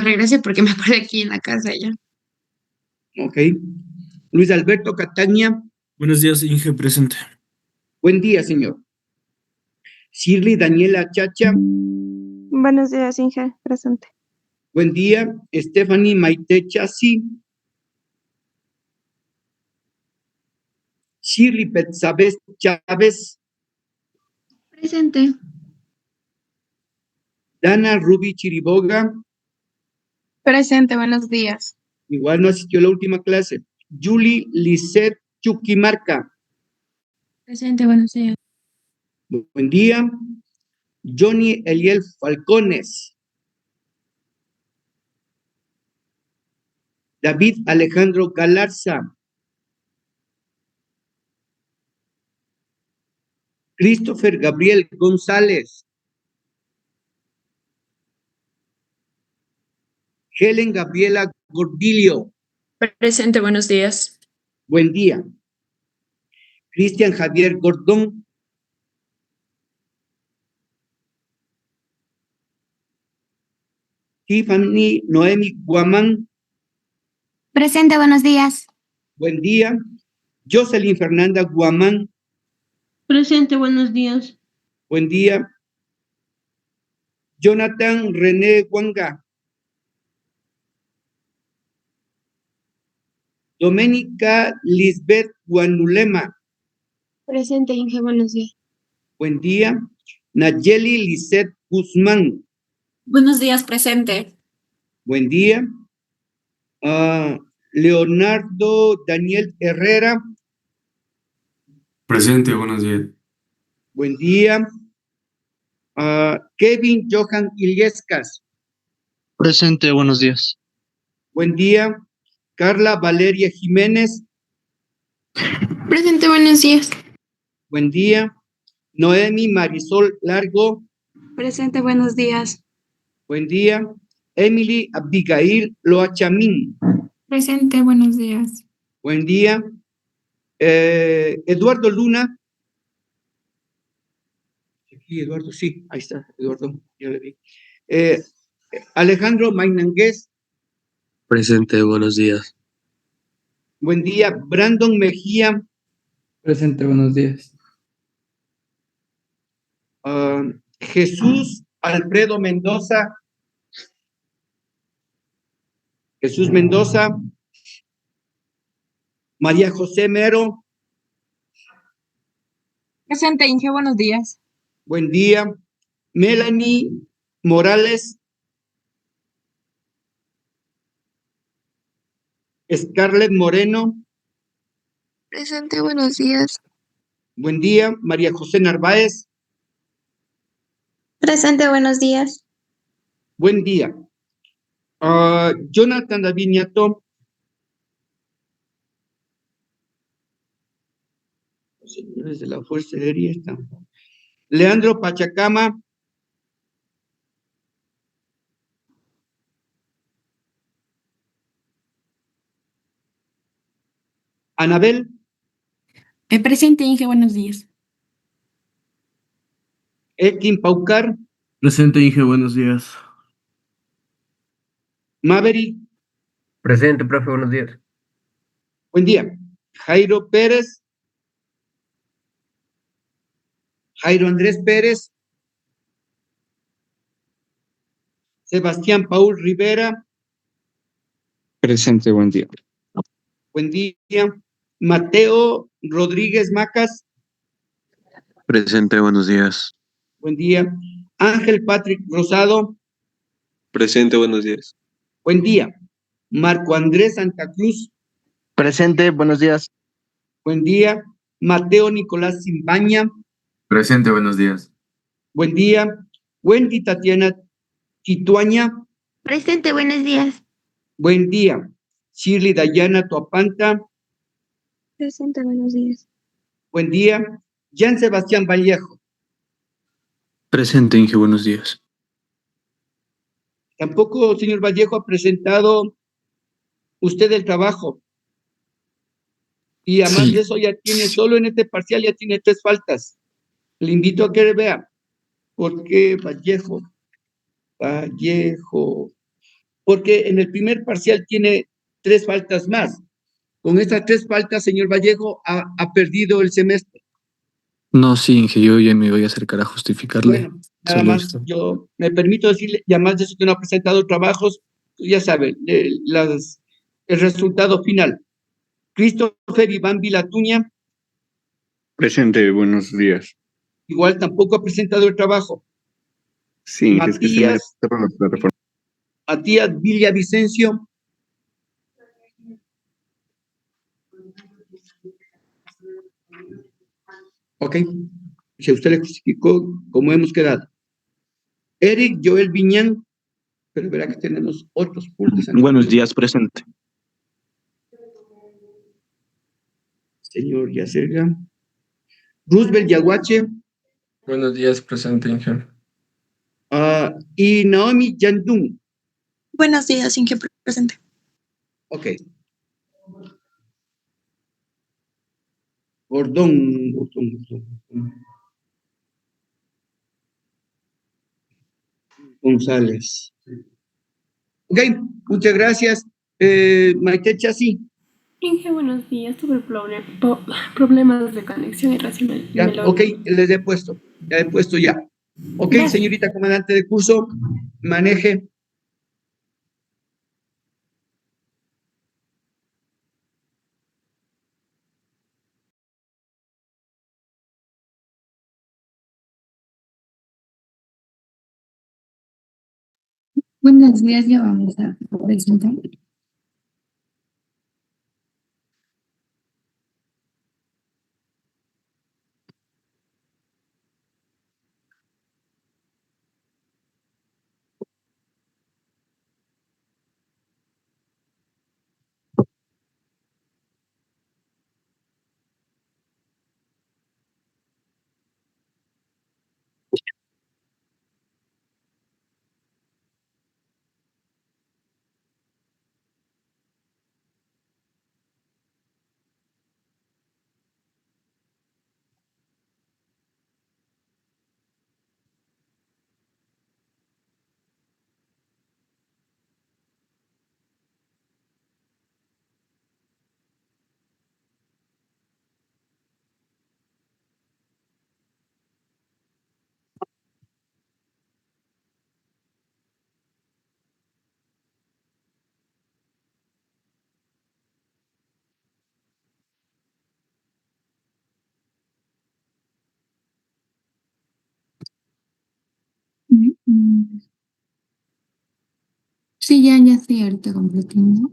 regrese porque me acuerdo aquí en la casa ya. Ok. Luis Alberto Cataña. Buenos días, Inge, presente. Buen día, señor. Shirley Daniela Chacha. Buenos días, Inge, presente. Buen día. Stephanie Maite Chasi. Shirley Petzabez Chávez. Presente. Dana Ruby Chiriboga. Presente, buenos días. Igual no asistió a la última clase. Julie Lisette Chuquimarca. Presente, buenos días. Buen día. Johnny Eliel Falcones. David Alejandro Galarza. Christopher Gabriel González. Helen Gabriela Gordillo. Presente, buenos días. Buen día. Cristian Javier Gordón. Tiffany Noemi Guamán. Presente, buenos días. Buen día. Jocelyn Fernanda Guamán. Presente, buenos días. Buen día. Jonathan René Guanga. Doménica Lisbeth Guanulema. Presente, Inge, buenos días. Buen día. Nayeli Lisette Guzmán. Buenos días, presente. Buen día. Leonardo Daniel Herrera. Presente, buenos días. Buen día. Kevin Johan Illescas. Presente, buenos días. Buen día. Carla Valeria Jiménez. Presente, buenos días. Buen día. Noemi Marisol Largo. Presente, buenos días. Buen día. Emily Abigail Loachamín. Presente, buenos días. Buen día. Eduardo Luna. Aquí, Eduardo, sí, ahí está, Eduardo, ya le vi. Alejandro Mainangués. Presente, buenos días. Buen día. Brandon Mejía. Presente, buenos días. Jesús Alfredo Mendoza. Jesús Mendoza. María José Mero. Presente, Inge, buenos días. Buen día. Melanie Morales. Scarlett Moreno. Presente, buenos días. Buen día. María José Narváez. Presente, buenos días. Buen día. Jonathan David Niato. Los señores de la Fuerza Aérea están. Leandro Pachacama. Anabel. Presente, Inge, buenos días. Elkin Paucar. Presente, Inge, buenos días. Maverick. Presente, profe, buenos días. Buen día. Jairo Pérez. Jairo Andrés Pérez. Sebastián Paul Rivera. Presente, buen día. Buen día. Mateo Rodríguez Macas. Presente, buenos días. Buen día. Ángel Patrick Rosado. Presente, buenos días. Buen día. Marco Andrés Santa Cruz. Presente, buenos días. Buen día. Mateo Nicolás Simbaña. Presente, buenos días. Buen día. Wendy Tatiana Quituaña. Presente, buenos días. Buen día. Shirley Dayana Tuapanta. Presente, buenos días. Buen día. Jan Sebastián Vallejo. Presente, Inge, buenos días. Tampoco, señor Vallejo, ha presentado usted el trabajo. Y además Sí. de eso ya tiene, solo en este parcial ya tiene 3 faltas. Le invito a que vea. ¿Por qué Vallejo? Vallejo. porque en el primer parcial tiene 3 faltas más. Con estas 3 faltas, señor Vallejo, ha perdido el semestre. No, sí, Inge, yo ya me voy a acercar a justificarle. Bueno, nada Solo más, esto. yo me permito decirle, y además de eso que no ha presentado trabajos, ya saben, el resultado final. Christopher Iván Vilatuña, Presente, buenos días. igual tampoco ha presentado el trabajo. Sí, es que se me Matías, por la plataforma. Matías Villavicencio, ok, si usted le justificó cómo hemos quedado. Eric Joel Viñán, pero verá que tenemos otros puntos. Buenos días, presente. Señor Yacerga. Roosevelt Yaguache. Buenos días, presente, Inge. Y Naomi Yandún. Buenos días, Inge, presente. Ok. Gordón. González. Ok, muchas gracias. Maite Chasi. Inge, buenos días. Tuve problemas de conexión y recién Ya, me lo... ok, les he puesto. Ya he puesto ya. Ok, Gracias. señorita comandante de curso, maneje. Buenos días, ya vamos a presentar. Sí, ya estoy ahorita completando.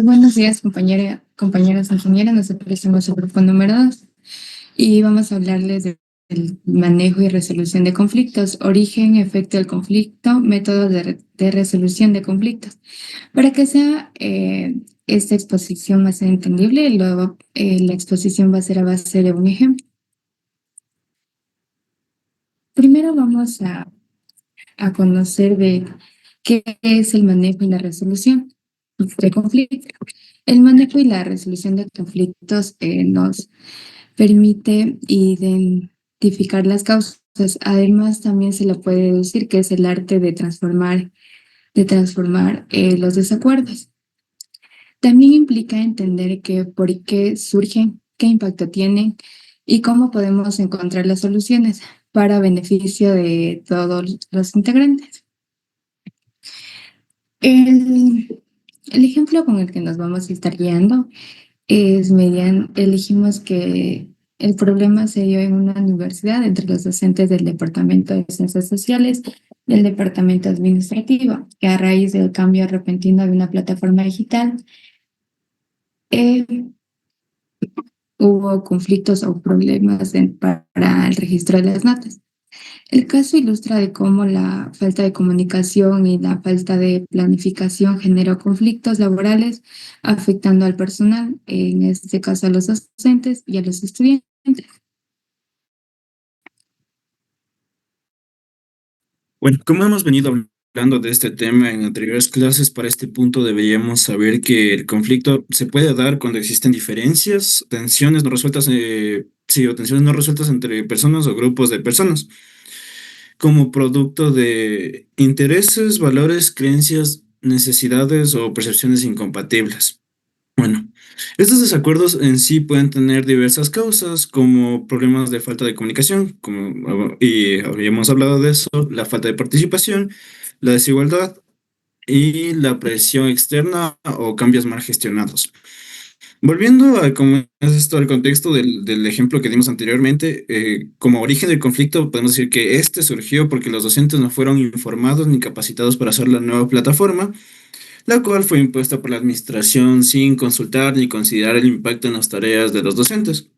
Buenos días, compañeros ingenieros. Nosotros somos el grupo número 2 y vamos a hablarles del manejo y resolución de conflictos, origen, efecto del conflicto, métodos de resolución de conflictos. Para que sea esta exposición más entendible, luego la exposición va a ser a base de un ejemplo. Primero vamos a conocer de qué es el manejo y la resolución de conflictos. El manejo y la resolución de conflictos nos permite identificar las causas. Además, también se le puede deducir que es el arte de transformar los desacuerdos. También implica entender por qué surgen, qué impacto tienen y cómo podemos encontrar las soluciones para beneficio de todos los integrantes. El ejemplo con el que nos vamos a estar guiando es elegimos que el problema se dio en una universidad entre los docentes del Departamento de Ciencias Sociales y el Departamento Administrativo, que a raíz del cambio repentino de una plataforma digital, hubo conflictos o problemas para el registro de las notas. El caso ilustra de cómo la falta de comunicación y la falta de planificación generó conflictos laborales afectando al personal, en este caso a los docentes y a los estudiantes. Bueno, como hemos venido hablando de este tema en anteriores clases, para este punto deberíamos saber que el conflicto se puede dar cuando existen diferencias, tensiones no resueltas, sí, o tensiones no resueltas entre personas o grupos de personas, como producto de intereses, valores, creencias, necesidades o percepciones incompatibles. Bueno, estos desacuerdos en sí pueden tener diversas causas, como problemas de falta de comunicación, y habíamos hablado de eso, la falta de participación, la desigualdad y la presión externa o cambios mal gestionados. Volviendo a cómo es esto, al contexto del ejemplo que dimos anteriormente, como origen del conflicto, podemos decir que este surgió porque los docentes no fueron informados ni capacitados para hacer la nueva plataforma, la cual fue impuesta por la administración sin consultar ni considerar el impacto en las tareas de los docentes.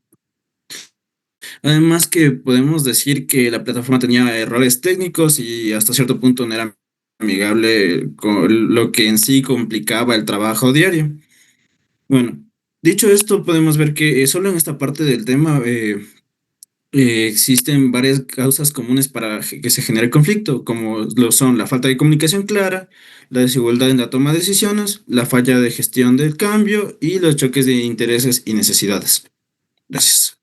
Además que podemos decir que la plataforma tenía errores técnicos y hasta cierto punto no era amigable con lo que en sí complicaba el trabajo diario. Bueno, dicho esto, podemos ver que solo en esta parte del tema existen varias causas comunes para que se genere conflicto, como lo son la falta de comunicación clara, la desigualdad en la toma de decisiones, la falla de gestión del cambio y los choques de intereses y necesidades. Gracias.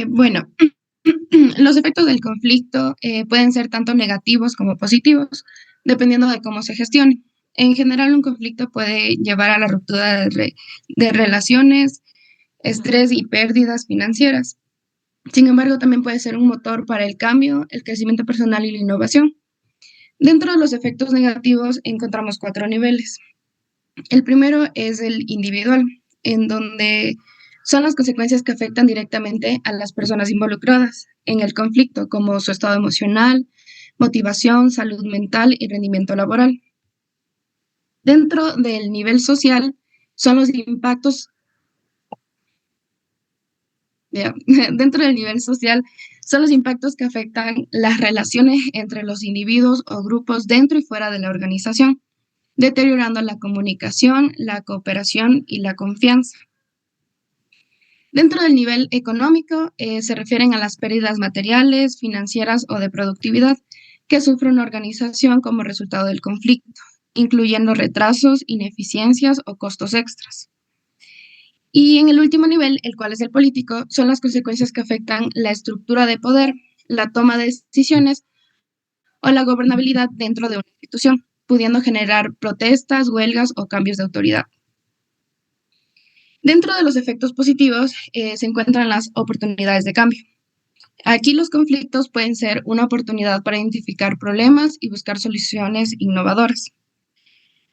Bueno, los efectos del conflicto pueden ser tanto negativos como positivos, dependiendo de cómo se gestione. En general, un conflicto puede llevar a la ruptura de relaciones, estrés y pérdidas financieras. Sin embargo, también puede ser un motor para el cambio, el crecimiento personal y la innovación. Dentro de los efectos negativos encontramos 4 niveles. El primero es el individual, en donde son las consecuencias que afectan directamente a las personas involucradas en el conflicto, como su estado emocional, motivación, salud mental y rendimiento laboral. Dentro del nivel social son los impactos, dentro del nivel social son los impactos que afectan las relaciones entre los individuos o grupos dentro y fuera de la organización, deteriorando la comunicación, la cooperación y la confianza. Dentro del nivel económico, se refieren a las pérdidas materiales, financieras o de productividad que sufre una organización como resultado del conflicto, incluyendo retrasos, ineficiencias o costos extras. Y en el último nivel, el cual es el político, son las consecuencias que afectan la estructura de poder, la toma de decisiones o la gobernabilidad dentro de una institución, pudiendo generar protestas, huelgas o cambios de autoridad. Dentro de los efectos positivos se encuentran las oportunidades de cambio. Aquí los conflictos pueden ser una oportunidad para identificar problemas y buscar soluciones innovadoras.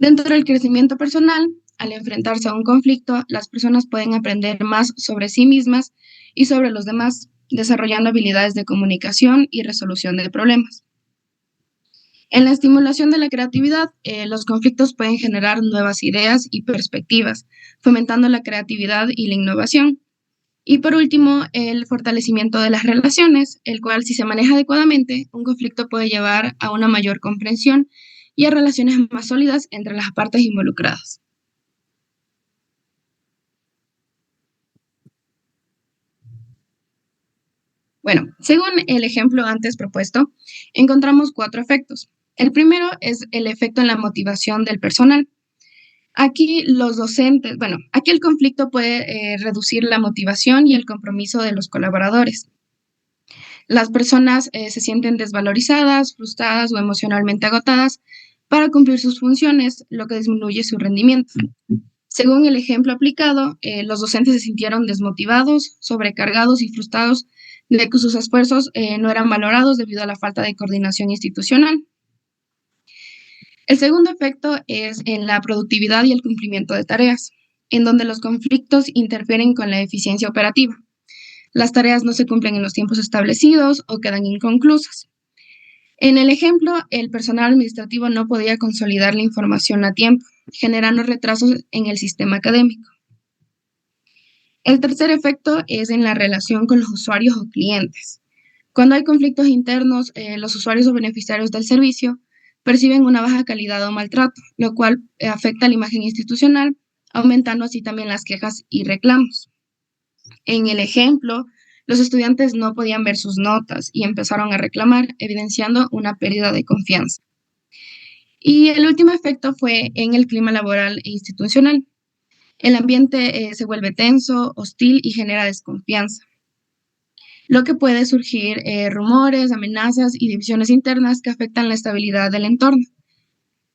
Dentro del crecimiento personal, al enfrentarse a un conflicto, las personas pueden aprender más sobre sí mismas y sobre los demás, desarrollando habilidades de comunicación y resolución de problemas. En la estimulación de la creatividad, los conflictos pueden generar nuevas ideas y perspectivas, fomentando la creatividad y la innovación. Y por último, el fortalecimiento de las relaciones, el cual, si se maneja adecuadamente, un conflicto puede llevar a una mayor comprensión y a relaciones más sólidas entre las partes involucradas. Bueno, según el ejemplo antes propuesto, encontramos 4 efectos. El primero es el efecto en la motivación del personal. Aquí los docentes, aquí el conflicto puede reducir la motivación y el compromiso de los colaboradores. Las personas se sienten desvalorizadas, frustradas o emocionalmente agotadas para cumplir sus funciones, lo que disminuye su rendimiento. Según el ejemplo aplicado, los docentes se sintieron desmotivados, sobrecargados y frustrados de que sus esfuerzos no eran valorados debido a la falta de coordinación institucional. El segundo efecto es en la productividad y el cumplimiento de tareas, en donde los conflictos interfieren con la eficiencia operativa. Las tareas no se cumplen en los tiempos establecidos o quedan inconclusas. En el ejemplo, el personal administrativo no podía consolidar la información a tiempo, generando retrasos en el sistema académico. El tercer efecto es en la relación con los usuarios o clientes. Cuando hay conflictos internos, los usuarios o beneficiarios del servicio perciben una baja calidad o maltrato, lo cual afecta la imagen institucional, aumentando así también las quejas y reclamos. En el ejemplo, los estudiantes no podían ver sus notas y empezaron a reclamar, evidenciando una pérdida de confianza. Y el último efecto fue en el clima laboral e institucional. El ambiente se vuelve tenso, hostil y genera desconfianza, lo que puede surgir rumores, amenazas y divisiones internas que afectan la estabilidad del entorno.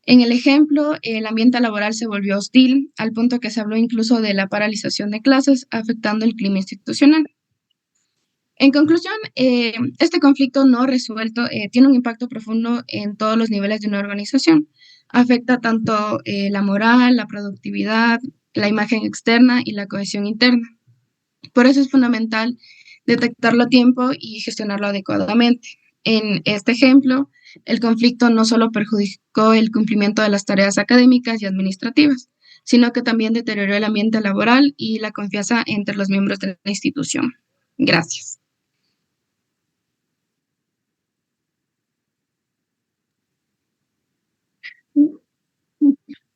En el ejemplo, el ambiente laboral se volvió hostil, al punto que se habló incluso de la paralización de clases, afectando el clima institucional. En conclusión, este conflicto no resuelto tiene un impacto profundo en todos los niveles de una organización. Afecta tanto la moral, la productividad, la imagen externa y la cohesión interna. Por eso es fundamental detectarlo a tiempo y gestionarlo adecuadamente. En este ejemplo, el conflicto no solo perjudicó el cumplimiento de las tareas académicas y administrativas, sino que también deterioró el ambiente laboral y la confianza entre los miembros de la institución. Gracias.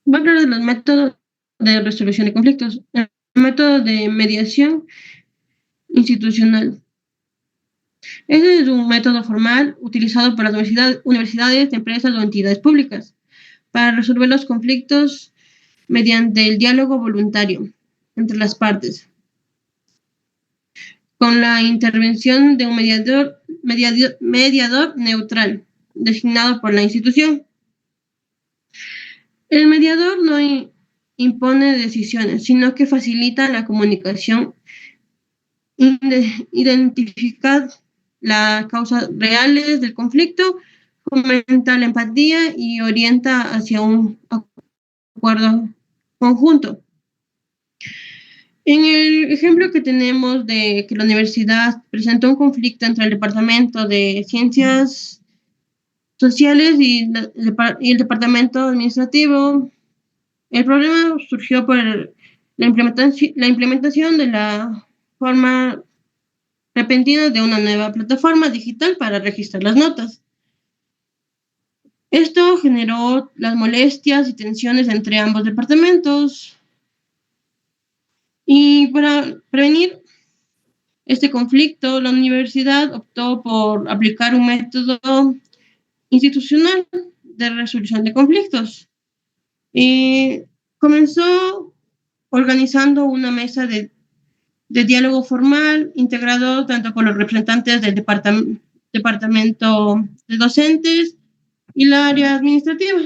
Voy a hablar de los métodos de resolución de conflictos. El método de mediación institucional. Este es un método formal utilizado por las universidades, empresas o entidades públicas para resolver los conflictos mediante el diálogo voluntario entre las partes, con la intervención de un mediador neutral designado por la institución. El mediador no impone decisiones, sino que facilita la comunicación, identificar las causas reales del conflicto, fomenta la empatía y orienta hacia un acuerdo conjunto. En el ejemplo que tenemos de que la universidad presentó un conflicto entre el Departamento de Ciencias Sociales y el Departamento Administrativo, el problema surgió por la implementación de la forma repentina de una nueva plataforma digital para registrar las notas. Esto generó las molestias y tensiones entre ambos departamentos. Y para prevenir este conflicto, la universidad optó por aplicar un método institucional de resolución de conflictos. Y comenzó organizando una mesa de diálogo formal integrado tanto con los representantes del departamento de docentes y la área administrativa,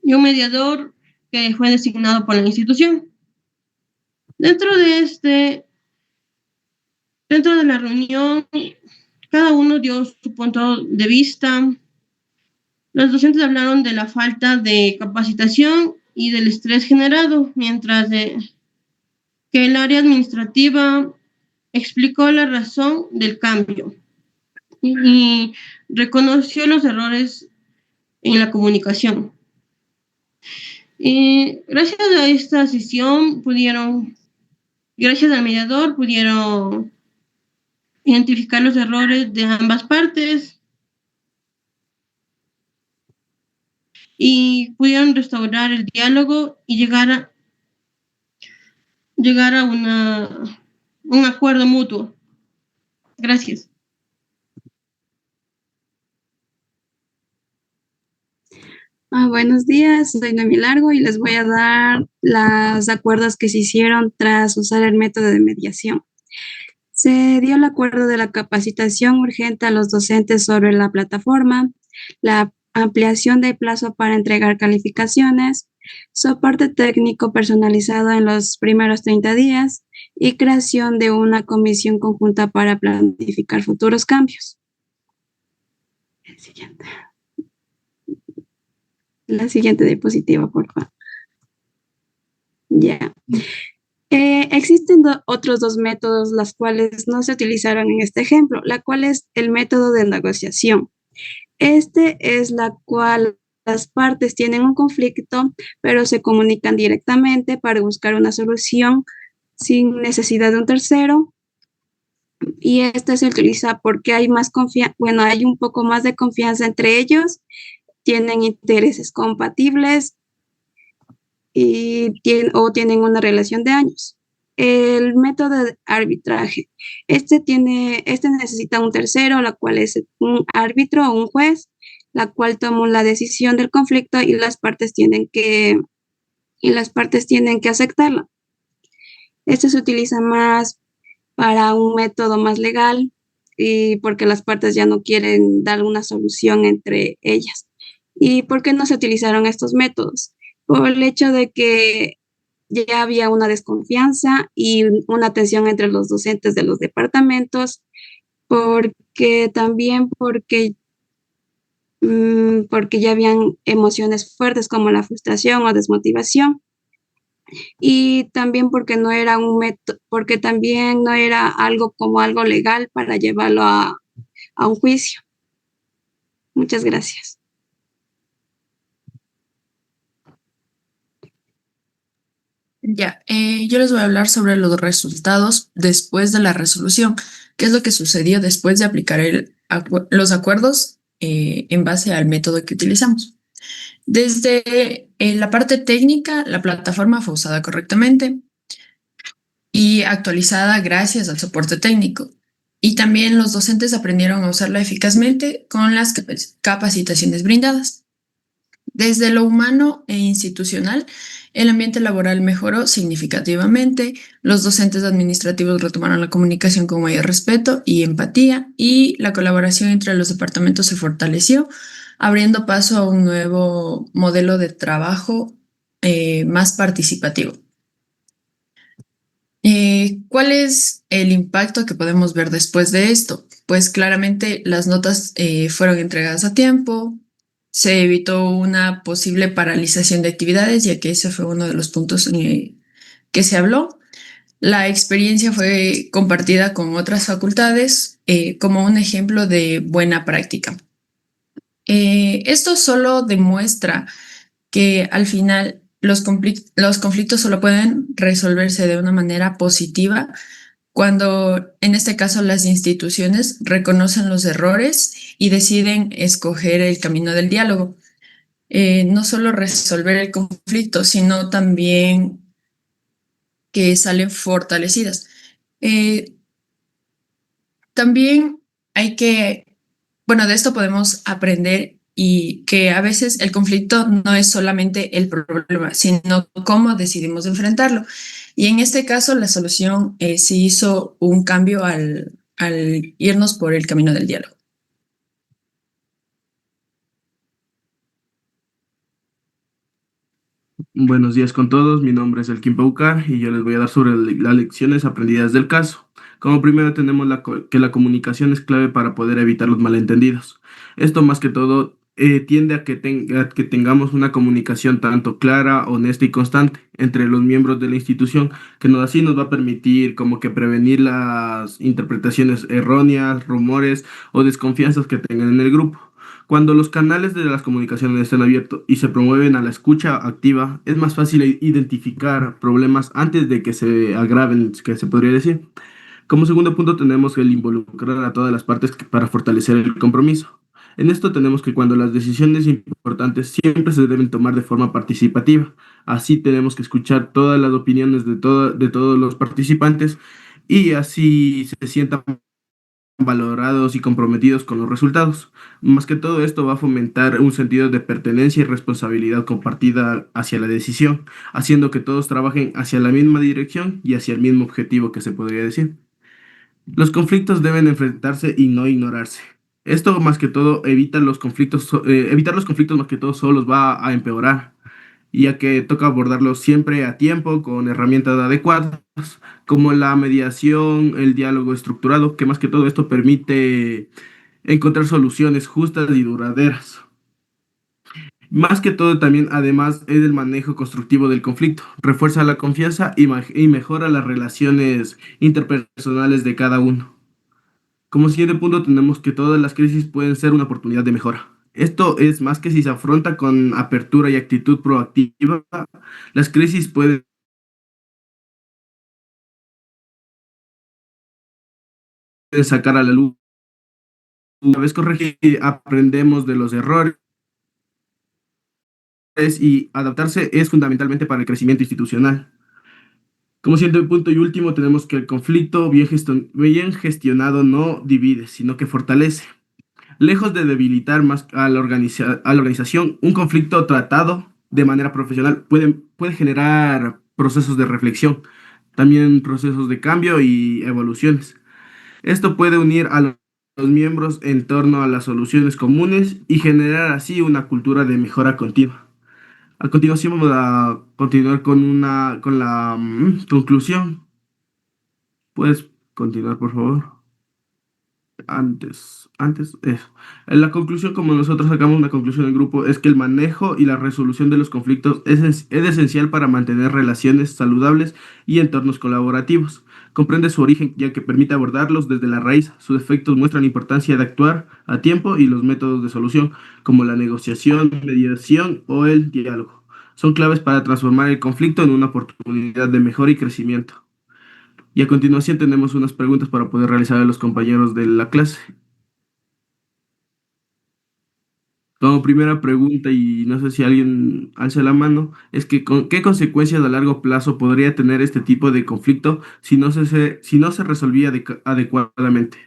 y un mediador que fue designado por la institución. Dentro de la reunión, cada uno dio su punto de vista. Los docentes hablaron de la falta de capacitación y del estrés generado, mientras que el área administrativa explicó la razón del cambio y reconoció los errores en la comunicación. Y gracias a esta sesión gracias al mediador, pudieron identificar los errores de ambas partes y pudieron restaurar el diálogo y llegar a un acuerdo mutuo. Gracias. Buenos días, soy Noemi Largo y les voy a dar los acuerdos que se hicieron tras usar el método de mediación. Se dio el acuerdo de la capacitación urgente a los docentes sobre la plataforma, la ampliación del plazo para entregar calificaciones, soporte técnico personalizado en los primeros 30 días y creación de una comisión conjunta para planificar futuros cambios. El siguiente. La siguiente diapositiva, por favor. Ya. Existen otros dos métodos, los cuales no se utilizaron en este ejemplo, la cual es el método de negociación. Este es la cual las partes tienen un conflicto, pero se comunican directamente para buscar una solución sin necesidad de un tercero. Y este se utiliza porque hay más confianza, bueno, hay un poco más de confianza entre ellos, tienen intereses compatibles y tienen una relación de años. El método de arbitraje. Este necesita un tercero, la cual es un árbitro o un juez, la cual toma la decisión del conflicto y las partes tienen que aceptarla. Este se utiliza más para un método más legal y porque las partes ya no quieren dar una solución entre ellas. ¿Y por qué no se utilizaron estos métodos? Por el hecho de que ya había una desconfianza y una tensión entre los docentes de los departamentos, porque ya habían emociones fuertes como la frustración o desmotivación, y también porque no era un método, porque también no era algo legal para llevarlo a un juicio. Muchas gracias. Ya, yo les voy a hablar sobre los resultados después de la resolución. ¿Qué es lo que sucedió después de aplicar los acuerdos en base al método que utilizamos? Desde la parte técnica, la plataforma fue usada correctamente y actualizada gracias al soporte técnico. Y también los docentes aprendieron a usarla eficazmente con las capacitaciones brindadas. Desde lo humano e institucional, el ambiente laboral mejoró significativamente, los docentes administrativos retomaron la comunicación con mayor respeto y empatía, y la colaboración entre los departamentos se fortaleció, abriendo paso a un nuevo modelo de trabajo más participativo. ¿Cuál es el impacto que podemos ver después de esto? Pues claramente las notas fueron entregadas a tiempo, se evitó una posible paralización de actividades, ya que ese fue uno de los puntos que se habló. La experiencia fue compartida con otras facultades como un ejemplo de buena práctica. Esto solo demuestra que al final los conflictos solo pueden resolverse de una manera positiva cuando, en este caso, las instituciones reconocen los errores y deciden escoger el camino del diálogo. No solo resolver el conflicto, sino también que salen fortalecidas. También de esto podemos aprender y que a veces el conflicto no es solamente el problema, sino cómo decidimos enfrentarlo. Y en este caso, la solución se hizo un cambio al irnos por el camino del diálogo. Buenos días con todos, mi nombre es Elkin Paucar y yo les voy a dar sobre las lecciones aprendidas del caso. Como primero tenemos que la comunicación es clave para poder evitar los malentendidos. Esto más que todo tiende a que tengamos una comunicación tanto clara, honesta y constante entre los miembros de la institución, que así nos va a permitir como que prevenir las interpretaciones erróneas, rumores o desconfianzas que tengan en el grupo. Cuando los canales de las comunicaciones estén abiertos y se promueven a la escucha activa, es más fácil identificar problemas antes de que se agraven, que se podría decir. Como segundo punto tenemos el involucrar a todas las partes para fortalecer el compromiso. En esto tenemos que cuando las decisiones importantes siempre se deben tomar de forma participativa. Así tenemos que escuchar todas las opiniones de todos los participantes y así se sientan valorados y comprometidos con los resultados. Más que todo esto va a fomentar un sentido de pertenencia y responsabilidad compartida hacia la decisión, haciendo que todos trabajen hacia la misma dirección y hacia el mismo objetivo, que se podría decir. Los conflictos deben enfrentarse y no ignorarse. Esto más que todo evitar los conflictos más que todo solo los va a empeorar, ya que toca abordarlos siempre a tiempo con herramientas adecuadas, como la mediación, el diálogo estructurado, que más que todo esto permite encontrar soluciones justas y duraderas. Más que todo también, además, es el manejo constructivo del conflicto, refuerza la confianza y mejora las relaciones interpersonales de cada uno. Como siguiente punto tenemos que todas las crisis pueden ser una oportunidad de mejora. Esto es más que si se afronta con apertura y actitud proactiva, las crisis pueden sacar a la luz. Una vez corregir, aprendemos de los errores y adaptarse es fundamentalmente para el crecimiento institucional. Como siguiente punto y último, tenemos que el conflicto bien gestionado no divide, sino que fortalece. Lejos de debilitar más a a la organización, un conflicto tratado de manera profesional puede generar procesos de reflexión, también procesos de cambio y evoluciones. Esto puede unir a los miembros en torno a las soluciones comunes y generar así una cultura de mejora continua. A continuación vamos a continuar con la conclusión. ¿Puedes continuar, por favor? Eso. En la conclusión, como nosotros sacamos una conclusión del grupo, es que el manejo y la resolución de los conflictos es esencial para mantener relaciones saludables y entornos colaborativos. Comprende su origen, ya que permite abordarlos desde la raíz. Sus efectos muestran la importancia de actuar a tiempo y los métodos de solución, como la negociación, mediación o el diálogo, son claves para transformar el conflicto en una oportunidad de mejora y crecimiento. Y a continuación tenemos unas preguntas para poder realizar a los compañeros de la clase. Como primera pregunta, y no sé si alguien alza la mano, es que ¿qué consecuencias a largo plazo podría tener este tipo de conflicto si no se resolvía adecuadamente?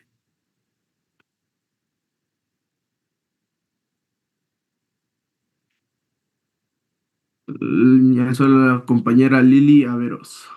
Ya solo la compañera Lili Averos.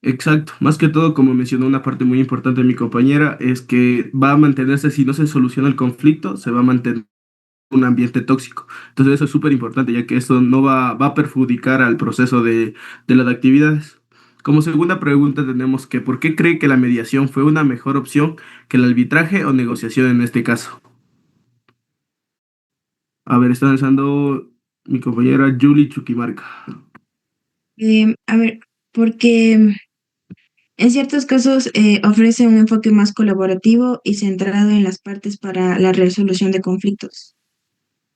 Exacto, más que todo, como mencionó una parte muy importante de mi compañera, es que va a mantenerse, si no se soluciona el conflicto, se va a mantener un ambiente tóxico. Entonces eso es súper importante, ya que esto no va a perjudicar al proceso de las actividades. Como segunda pregunta tenemos que ¿por qué cree que la mediación fue una mejor opción que el arbitraje o negociación en este caso? A ver, está lanzando mi compañera Julie Chuquimarca. A ver, porque en ciertos casos ofrece un enfoque más colaborativo y centrado en las partes para la resolución de conflictos,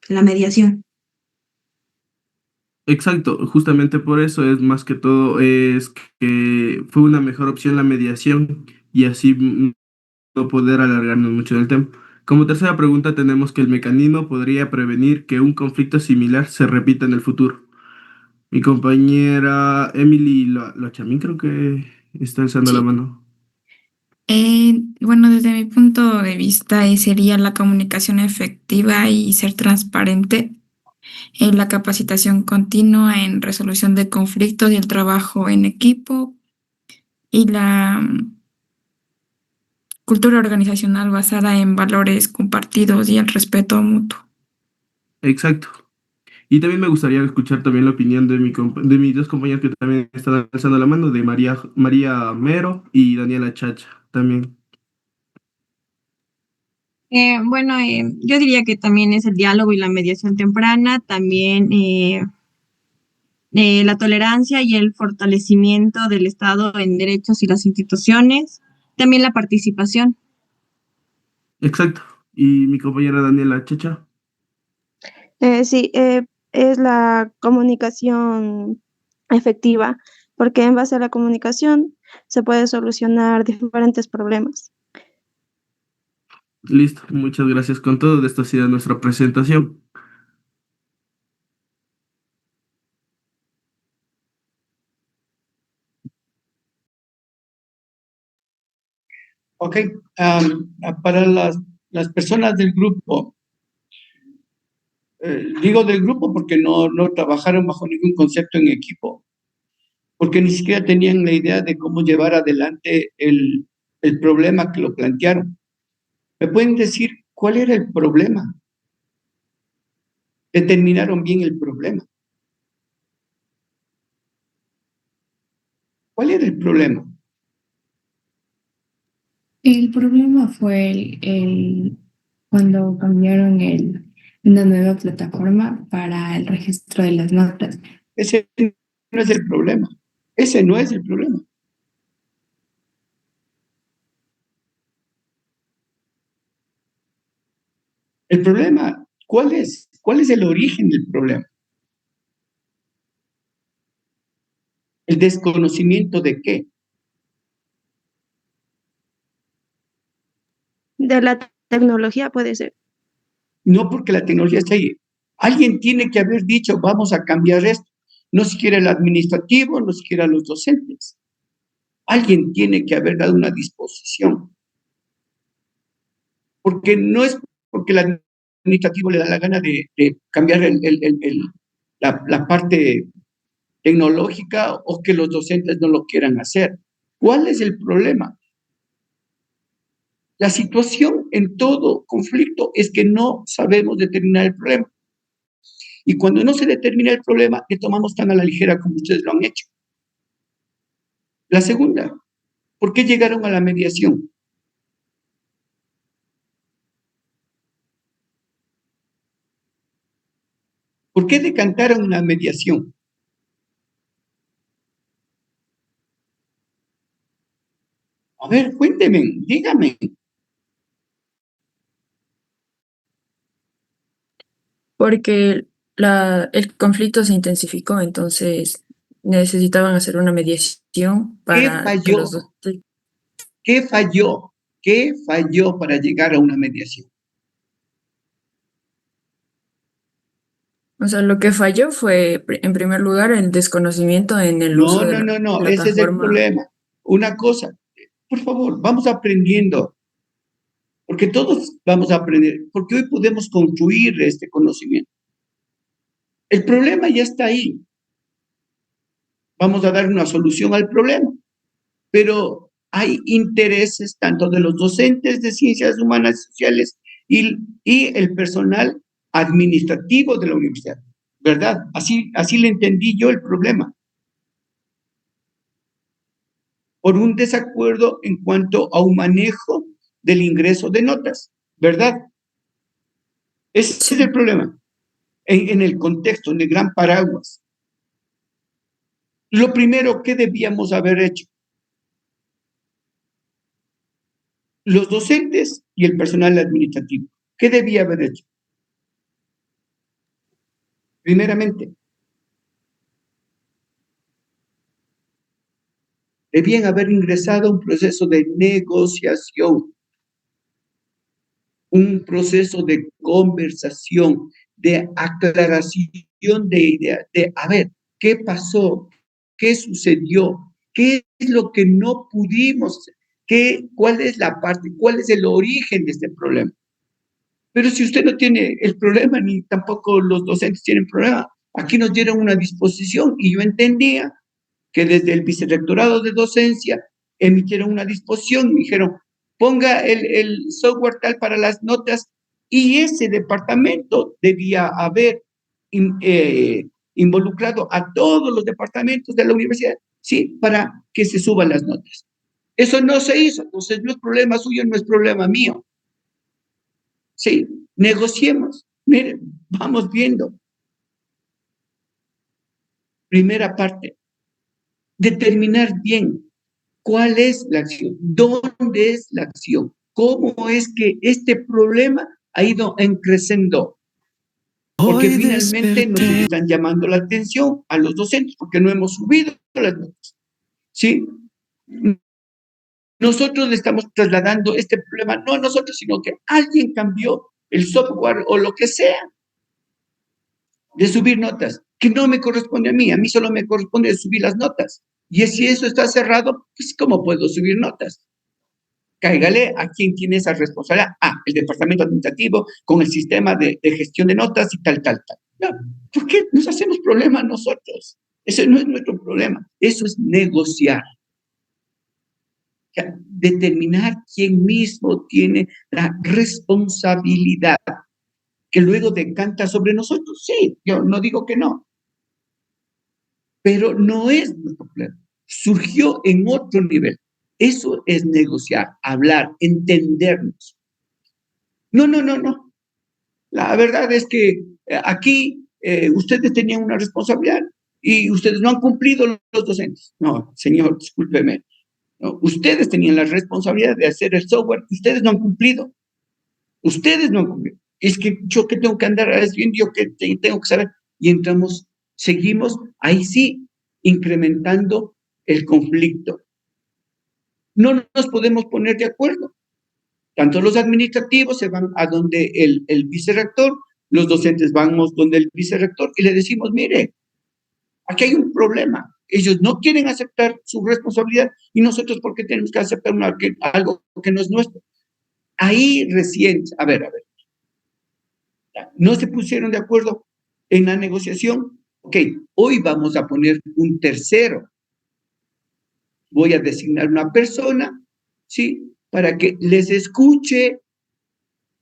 la mediación. Exacto, justamente por eso es más que todo, es que fue una mejor opción la mediación y así no poder alargarnos mucho en el tema. Como tercera pregunta tenemos que el mecanismo podría prevenir que un conflicto similar se repita en el futuro. Mi compañera Emily Lochamín creo que está alzando la Sí. mano. Bueno, desde mi punto de vista, sería la comunicación efectiva y ser transparente, la capacitación continua en resolución de conflictos y el trabajo en equipo y la cultura organizacional basada en valores compartidos y el respeto mutuo. Exacto. Y también me gustaría escuchar también la opinión de de mis dos compañeros que también están alzando la mano, de María Mero y Daniela Chacha también. Bueno, yo diría que también es el diálogo y la mediación temprana, también la tolerancia y el fortalecimiento del Estado en derechos y las instituciones, también la participación. Exacto. Y mi compañera Daniela Chacha. Sí, es la comunicación efectiva, porque en base a la comunicación se puede solucionar diferentes problemas. Listo. Muchas gracias con todo. Esta ha sido nuestra presentación. Ok, para las personas del grupo, Digo del grupo porque no trabajaron bajo ningún concepto en equipo, porque ni siquiera tenían la idea de cómo llevar adelante el problema que lo plantearon. ¿Me pueden decir cuál era el problema? Determinaron bien el problema. ¿Cuál era el problema? El problema fue cuando cambiaron una nueva plataforma para el registro de las notas. Ese no es el problema. Ese no es el problema. El problema, ¿cuál es? ¿Cuál es el origen del problema? ¿El desconocimiento de qué? De la tecnología puede ser. No porque la tecnología está ahí. Alguien tiene que haber dicho, vamos a cambiar esto. No siquiera el administrativo, no siquiera los docentes. Alguien tiene que haber dado una disposición. Porque no es porque el administrativo le da la gana de cambiar la parte tecnológica o que los docentes no lo quieran hacer. ¿Cuál es el problema? La situación en todo conflicto es que no sabemos determinar el problema. Y cuando no se determina el problema, le tomamos tan a la ligera como ustedes lo han hecho. La segunda, ¿por qué llegaron a la mediación? ¿Por qué decantaron la mediación? A ver, cuénteme, dígame. Porque el conflicto se intensificó, entonces necesitaban hacer una mediación para que los dos... ¿Qué falló? ¿Qué falló para llegar a una mediación? O sea, lo que falló fue, en primer lugar, el desconocimiento en el uso de la No, ese es el plataforma. problema. Una cosa, por favor, vamos aprendiendo, porque todos vamos a aprender, porque hoy podemos construir este conocimiento. El problema ya está ahí. Vamos a dar una solución al problema, pero hay intereses tanto de los docentes de ciencias humanas y sociales y el personal administrativo de la universidad, ¿verdad? Así le entendí yo el problema. Por un desacuerdo en cuanto a un manejo del ingreso de notas, ¿verdad? Ese es el problema, en el contexto, en el gran paraguas. Lo primero que debíamos haber hecho, los docentes y el personal administrativo, ¿qué debía haber hecho? Primeramente, debían haber ingresado a un proceso de negociación, un proceso de conversación, de aclaración de ideas, de a ver, ¿qué pasó? ¿Qué sucedió? ¿Qué es lo que no pudimos hacer? ¿Cuál es la parte? ¿Cuál es el origen de este problema? Pero si usted no tiene el problema, ni tampoco los docentes tienen problema, aquí nos dieron una disposición y yo entendía que desde el vicerrectorado de docencia emitieron una disposición y me dijeron, ponga el software tal para las notas y ese departamento debía haber involucrado a todos los departamentos de la universidad, ¿sí? Para que se suban las notas. Eso no se hizo, entonces no es problema suyo, no es problema mío. Sí, negociemos. Miren, vamos viendo. Primera parte, determinar bien cuál es la acción, dónde es la acción, cómo es que este problema ha ido creciendo. Porque finalmente nos están llamando la atención a los docentes porque no hemos subido las notas. ¿Sí? Nosotros le estamos trasladando este problema, no a nosotros, sino que alguien cambió el software o lo que sea de subir notas, que no me corresponde a mí solo me corresponde subir las notas. Y si eso está cerrado, pues ¿cómo puedo subir notas? cáigale a quien tiene esa responsabilidad. El departamento administrativo con el sistema de gestión de notas y tal, tal, tal. No, ¿por qué nos hacemos problemas nosotros? Ese no es nuestro problema. Eso es negociar. O sea, determinar quién mismo tiene la responsabilidad que luego decanta sobre nosotros. Sí, yo no digo que no, pero no es nuestro problema. Surgió en otro nivel. Eso es negociar, hablar, entendernos. No, no, no, no. La verdad es que aquí ustedes tenían una responsabilidad y ustedes no han cumplido los docentes. No, señor, discúlpeme. No, ustedes tenían la responsabilidad de hacer el software que ustedes no han cumplido. Ustedes no han cumplido. Es que yo que tengo que andar haciendo, yo que tengo que saber. Y entramos, seguimos, ahí sí, incrementando el conflicto. No nos podemos poner de acuerdo. Tanto los administrativos se van a donde el vicerrector, los docentes vamos donde el vicerrector y le decimos, mire, aquí hay un problema. Ellos no quieren aceptar su responsabilidad y nosotros, ¿por qué tenemos que aceptar algo que no es nuestro? Ahí recién, a ver, no se pusieron de acuerdo en la negociación. Ok, hoy vamos a poner un tercero. Voy a designar una persona, ¿sí? Para que les escuche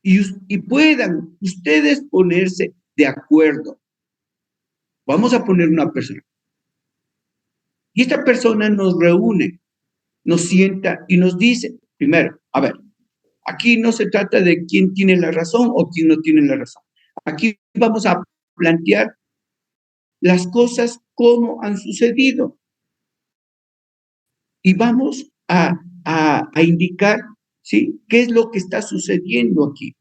y puedan ustedes ponerse de acuerdo. Vamos a poner una persona. Y esta persona nos reúne, nos sienta y nos dice, primero, a ver, aquí no se trata de quién tiene la razón o quién no tiene la razón. Aquí vamos a plantear las cosas como han sucedido. Y vamos a indicar, ¿sí? ¿Qué es lo que está sucediendo aquí?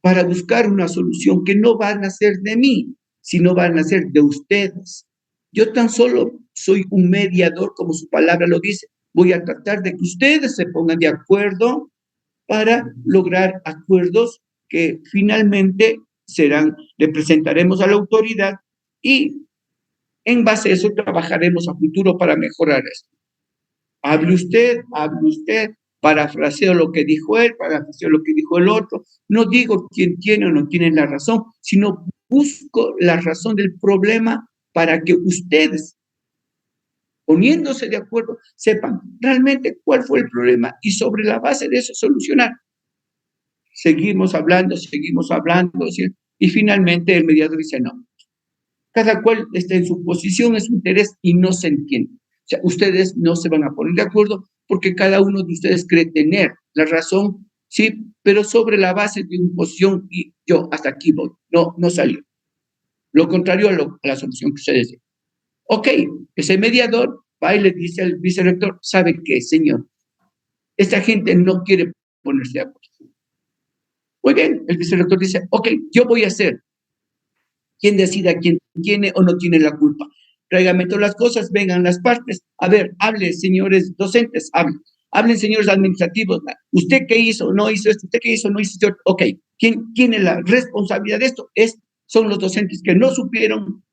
Para buscar una solución que no van a ser de mí, sino van a ser de ustedes. Yo tan solo soy un mediador, como su palabra lo dice. Voy a tratar de que ustedes se pongan de acuerdo para lograr acuerdos que finalmente le presentaremos a la autoridad y en base a eso trabajaremos a futuro para mejorar esto. Hable usted, parafraseo lo que dijo él, parafraseo lo que dijo el otro. No digo quién tiene o no tiene la razón, sino busco la razón del problema para que ustedes, poniéndose de acuerdo, sepan realmente cuál fue el problema y sobre la base de eso solucionar. Seguimos hablando, ¿sí? Y finalmente el mediador dice no. Cada cual está en su posición, en su interés y no se entiende. O sea, ustedes no se van a poner de acuerdo porque cada uno de ustedes cree tener la razón, sí, pero sobre la base de una posición y yo hasta aquí voy. No salió. Lo contrario a la solución que ustedes dicen. Ok, ese mediador va y le dice al vicerrector, ¿sabe qué, señor? Esta gente no quiere ponerse de acuerdo. Muy bien, el vicerrector dice, ok, yo voy a hacer. ¿Quién decida quién tiene o no tiene la culpa? Tráigame todas las cosas, vengan las partes. A ver, hable, señores docentes, hablen. Hablen, señores administrativos. ¿Usted qué hizo? ¿No hizo esto? ¿Usted qué hizo? ¿No hizo esto? Ok, ¿quién tiene la responsabilidad de esto? Son los docentes que no supieron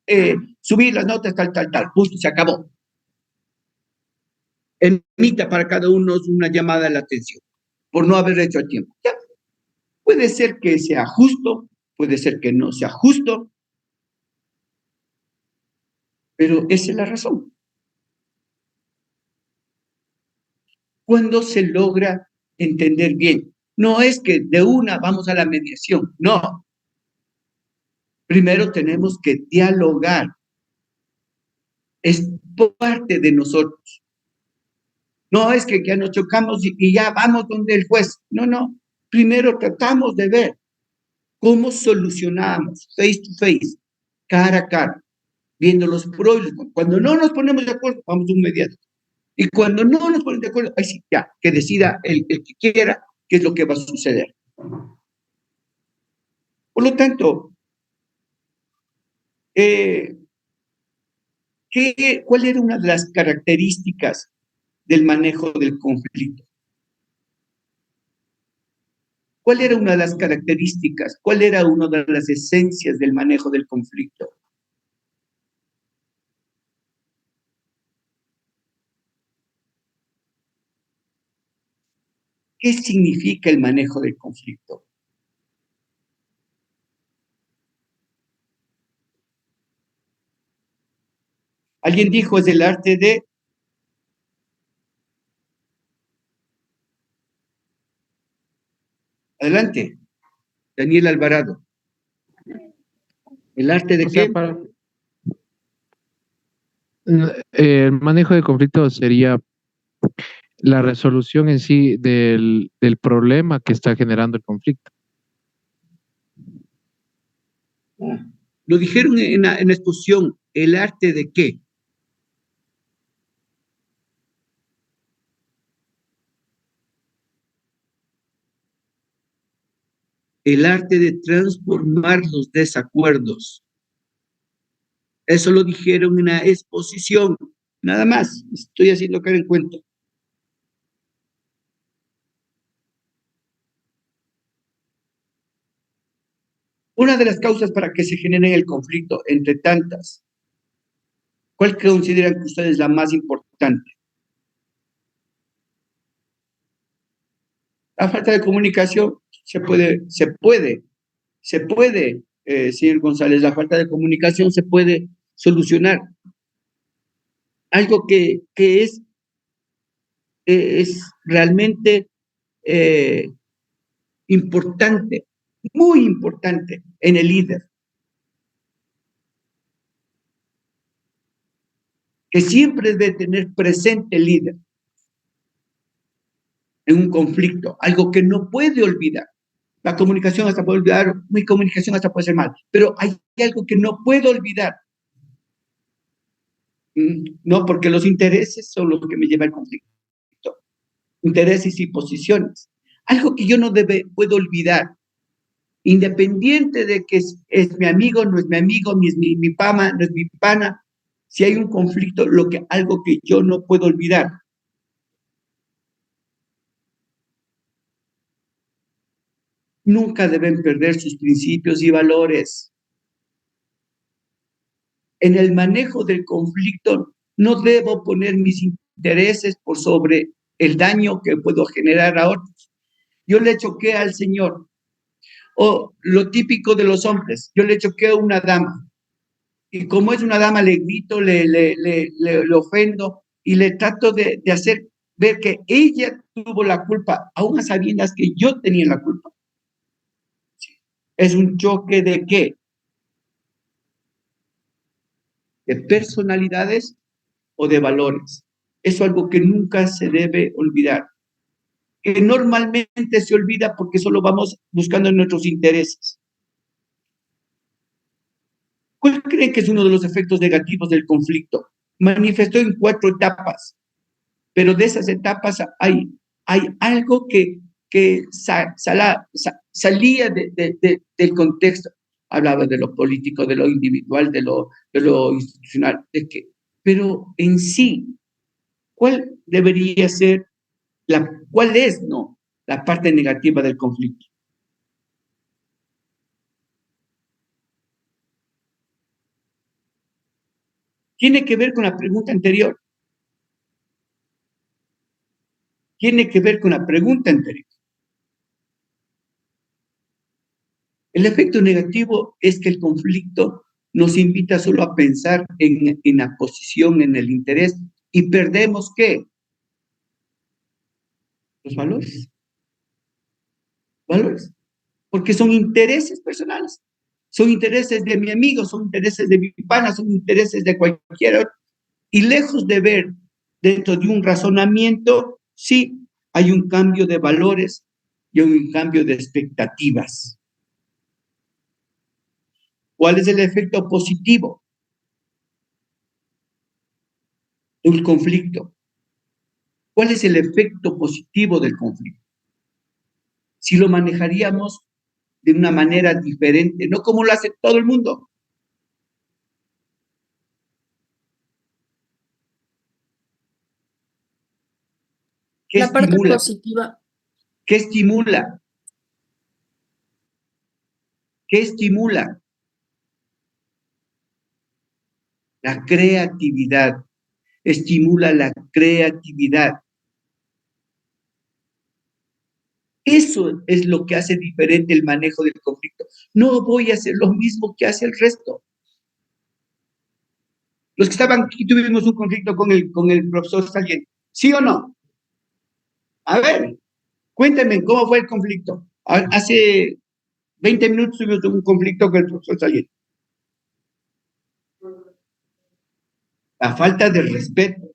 subir las notas, tal. Justo, se acabó. Emita para cada uno una llamada de la atención por no haber hecho a tiempo. Ya. Puede ser que sea justo, puede ser que no sea justo, pero esa es la razón. Cuando se logra entender bien, no es que de una vamos a la mediación, no. Primero tenemos que dialogar. Es parte de nosotros. No es que ya nos chocamos y ya vamos donde el juez. No. Primero tratamos de ver cómo solucionamos face to face, cara a cara, viendo los pros y los contras. Cuando no nos ponemos de acuerdo, vamos a un mediador. Y cuando no nos ponemos de acuerdo, ahí sí, ya, que decida el que quiera qué es lo que va a suceder. Por lo tanto, ¿cuál era una de las características del manejo del conflicto? ¿Cuál era una de las características? ¿Cuál era una de las esencias del manejo del conflicto? ¿Qué significa el manejo del conflicto? Alguien dijo, es el arte de... Adelante, Daniel Alvarado. ¿El arte de qué? El manejo de conflictos sería la resolución en sí del problema que está generando el conflicto. Lo dijeron en la exposición, ¿el arte de qué? El arte de transformar los desacuerdos. Eso lo dijeron en la exposición, nada más, estoy haciendo caer en cuenta. Una de las causas para que se genere el conflicto, entre tantas, ¿cuál consideran que ustedes la más importante? La falta de comunicación se puede, señor González, la falta de comunicación se puede solucionar. Algo que es realmente importante, muy importante en el líder. Que siempre debe tener presente el líder en un conflicto, algo que no puede olvidar. La comunicación hasta puede olvidar, mi comunicación hasta puede ser mal, pero hay algo que no puedo olvidar. No, porque los intereses son los que me llevan al conflicto. Intereses y posiciones. Algo que yo no puedo olvidar, independiente de que es mi amigo, no es mi amigo, ni es mi pana, no es mi pana. Si hay un conflicto, algo que yo no puedo olvidar. Nunca deben perder sus principios y valores. En el manejo del conflicto, no debo poner mis intereses por sobre el daño que puedo generar a otros. Yo le choqué al señor, o lo típico de los hombres, yo le choqué a una dama, y como es una dama, le grito, le ofendo, y le trato de hacer ver que ella tuvo la culpa, aún a sabiendas que yo tenía la culpa. ¿Es un choque de qué? ¿De personalidades o de valores? Eso es algo que nunca se debe olvidar. Que normalmente se olvida porque solo vamos buscando nuestros intereses. ¿Cuál creen que es uno de los efectos negativos del conflicto? Manifestó en 4 etapas, pero de esas etapas hay algo que salía del contexto. Hablaba de lo político, de lo individual, de lo institucional, pero en sí, ¿cuál debería ser, cuál es, no, la parte negativa del conflicto? Tiene que ver con la pregunta anterior. Tiene que ver con la pregunta anterior. El efecto negativo es que el conflicto nos invita solo a pensar en la posición, en el interés, y perdemos, ¿qué? Los valores. Valores. Porque son intereses personales. Son intereses de mi amigo, son intereses de mi pana, son intereses de cualquier otro. Y lejos de ver dentro de un razonamiento, sí, hay un cambio de valores y un cambio de expectativas. ¿Cuál es el efecto positivo del conflicto? ¿Cuál es el efecto positivo del conflicto? Si lo manejaríamos de una manera diferente, no como lo hace todo el mundo. ¿Qué La parte estimula? positiva. ¿Qué estimula? ¿Qué estimula? La creatividad. Estimula la creatividad. Eso es lo que hace diferente el manejo del conflicto. No voy a hacer lo mismo que hace el resto. Los que estaban aquí tuvimos un conflicto con el profesor Saliente. ¿Sí o no? A ver, cuéntenme cómo fue el conflicto. Hace 20 minutos tuvimos un conflicto con el profesor Saliente. La falta de respeto.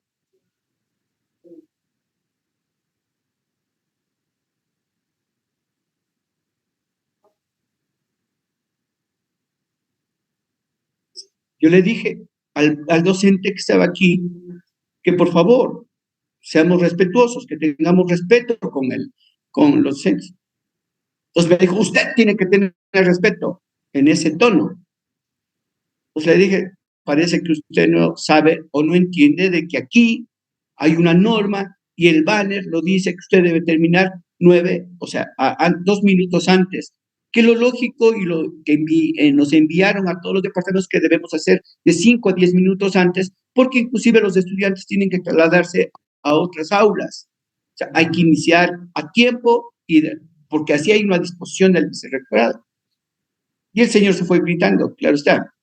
Yo le dije al docente que estaba aquí que por favor seamos respetuosos, que tengamos respeto con los docentes. Entonces me dijo, usted tiene que tener respeto en ese tono. Pues le dije, parece que usted no sabe o no entiende de que aquí hay una norma y el banner lo dice que usted debe terminar 9, o sea, 2 minutos antes. Que lo lógico y lo que nos enviaron a todos los departamentos que debemos hacer de 5 a 10 minutos antes, porque inclusive los estudiantes tienen que trasladarse a otras aulas. O sea, hay que iniciar a tiempo porque así hay una disposición del vicerrectorado. Y el señor se fue gritando, claro está.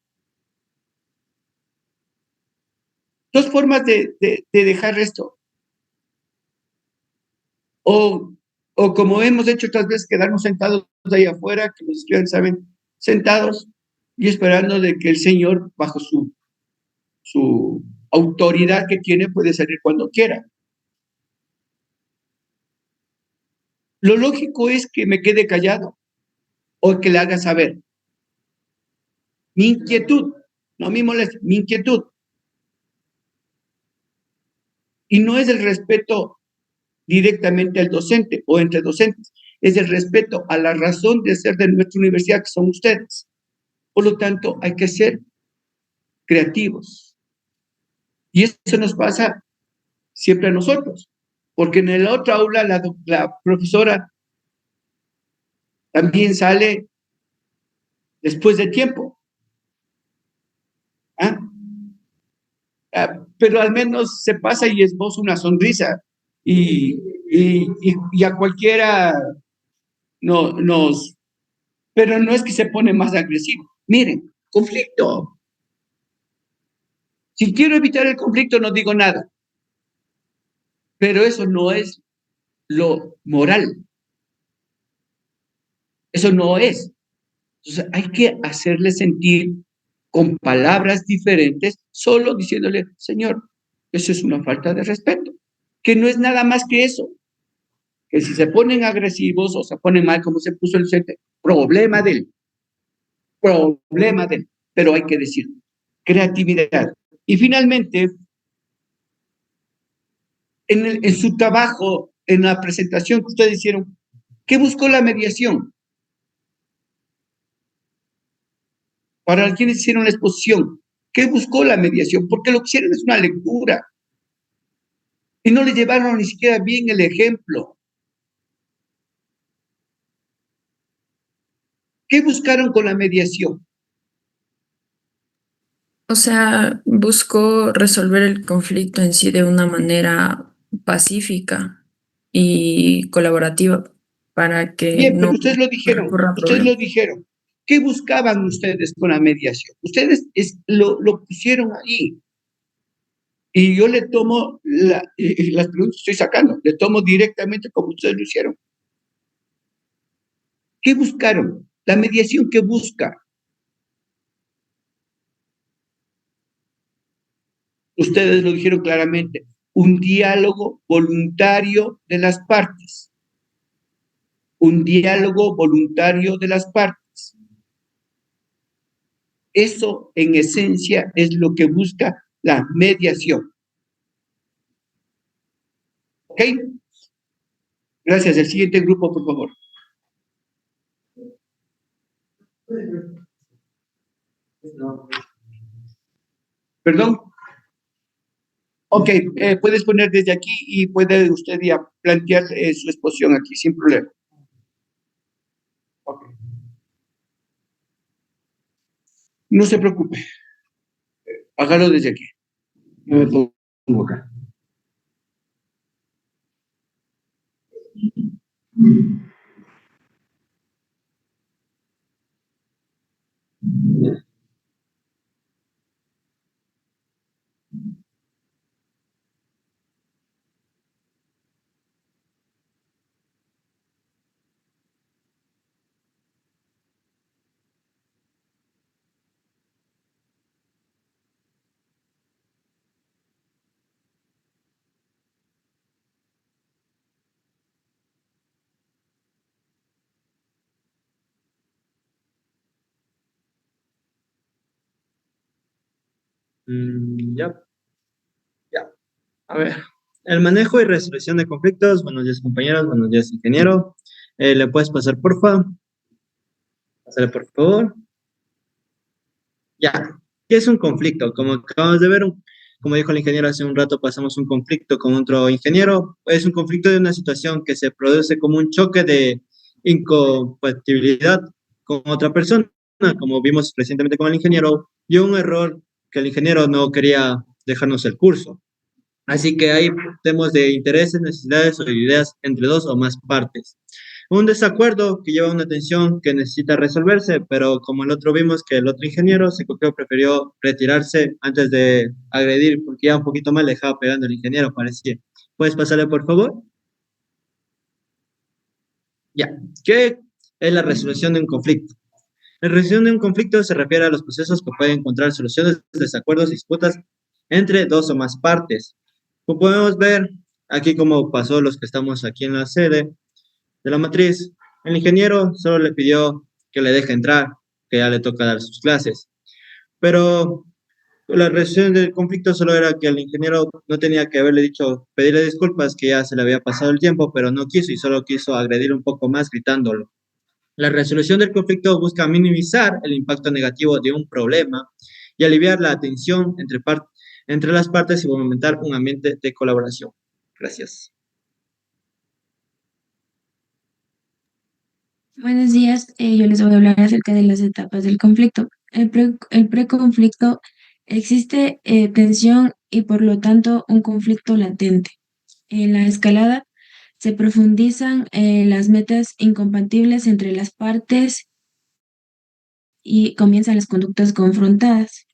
Dos formas de dejar esto. O como hemos hecho otras veces, quedarnos sentados ahí afuera, que los estudiantes saben, sentados y esperando de que el Señor, bajo su autoridad que tiene, puede salir cuando quiera. Lo lógico es que me quede callado o que le haga saber mi inquietud, no mi molestia, mi inquietud. Y no es el respeto directamente al docente o entre docentes, es el respeto a la razón de ser de nuestra universidad, que son ustedes. Por lo tanto, hay que ser creativos. Y eso nos pasa siempre a nosotros, porque en la otra aula la profesora también sale después de tiempo. ¿Ah? Pero al menos se pasa y esboza una sonrisa y a cualquiera pero no es que se pone más agresivo. Miren, conflicto. Si quiero evitar el conflicto, no digo nada. Pero eso no es lo moral. Eso no es. Entonces, hay que hacerle sentir con palabras diferentes, solo diciéndole, Señor, eso es una falta de respeto, que no es nada más que eso. Que si se ponen agresivos o se ponen mal, como se puso el CENTE, problema de él. Pero hay que decir, creatividad. Y finalmente, en su trabajo, en la presentación que ustedes hicieron, ¿qué buscó la mediación? Para quienes hicieron la exposición, ¿qué buscó la mediación? Porque lo que hicieron es una lectura. Y no le llevaron ni siquiera bien el ejemplo. ¿Qué buscaron con la mediación? O sea, buscó resolver el conflicto en sí de una manera pacífica y colaborativa para que Bien, pero no ustedes lo dijeron, ocurran problemas. ¿Qué buscaban ustedes con la mediación? Ustedes lo pusieron ahí. Y yo le tomo las preguntas que estoy sacando, le tomo directamente como ustedes lo hicieron. ¿Qué buscaron? La mediación que busca. Ustedes lo dijeron claramente, un diálogo voluntario de las partes. Un diálogo voluntario de las partes. Eso, en esencia, es lo que busca la mediación. ¿Ok? Gracias. El siguiente grupo, por favor. ¿Perdón? Ok, puedes poner desde aquí y puede usted ya plantear su exposición aquí, sin problema. Okay. No se preocupe. Hágalo desde aquí. Yo me pongo acá. Ya, ya. A ver, el manejo y resolución de conflictos. Buenos días, compañeros. Buenos días, ingeniero. ¿Le puedes pasar, porfa? Pásale, por favor. Ya. ¿Qué es un conflicto? Como acabamos de ver, como dijo el ingeniero hace un rato, pasamos un conflicto con otro ingeniero. Es un conflicto de una situación que se produce como un choque de incompatibilidad con otra persona, como vimos recientemente con el ingeniero, y un error que el ingeniero no quería dejarnos el curso. Así que hay temas de intereses, necesidades o ideas entre dos o más partes. Un desacuerdo que lleva una tensión que necesita resolverse, pero como el otro vimos que el otro ingeniero se cogió, prefirió retirarse antes de agredir, porque ya un poquito más le dejaba pegando el ingeniero, parecía. ¿Puedes pasarle, por favor? Ya. ¿Qué es la resolución de un conflicto? La resolución de un conflicto se refiere a los procesos que pueden encontrar soluciones, desacuerdos y disputas entre dos o más partes. Como podemos ver, aquí como pasó los que estamos aquí en la sede de la matriz, el ingeniero solo le pidió que le deje entrar, que ya le toca dar sus clases. Pero la resolución del conflicto solo era que el ingeniero no tenía que haberle dicho, pedirle disculpas, que ya se le había pasado el tiempo, pero no quiso y solo quiso agredir un poco más gritándolo. La resolución del conflicto busca minimizar el impacto negativo de un problema y aliviar la tensión entre las partes y fomentar un ambiente de colaboración. Gracias. Buenos días, yo les voy a hablar acerca de las etapas del conflicto. El preconflicto existe tensión y por lo tanto un conflicto latente. En la escalada se profundizan las metas incompatibles entre las partes y comienzan las conductas confrontadas.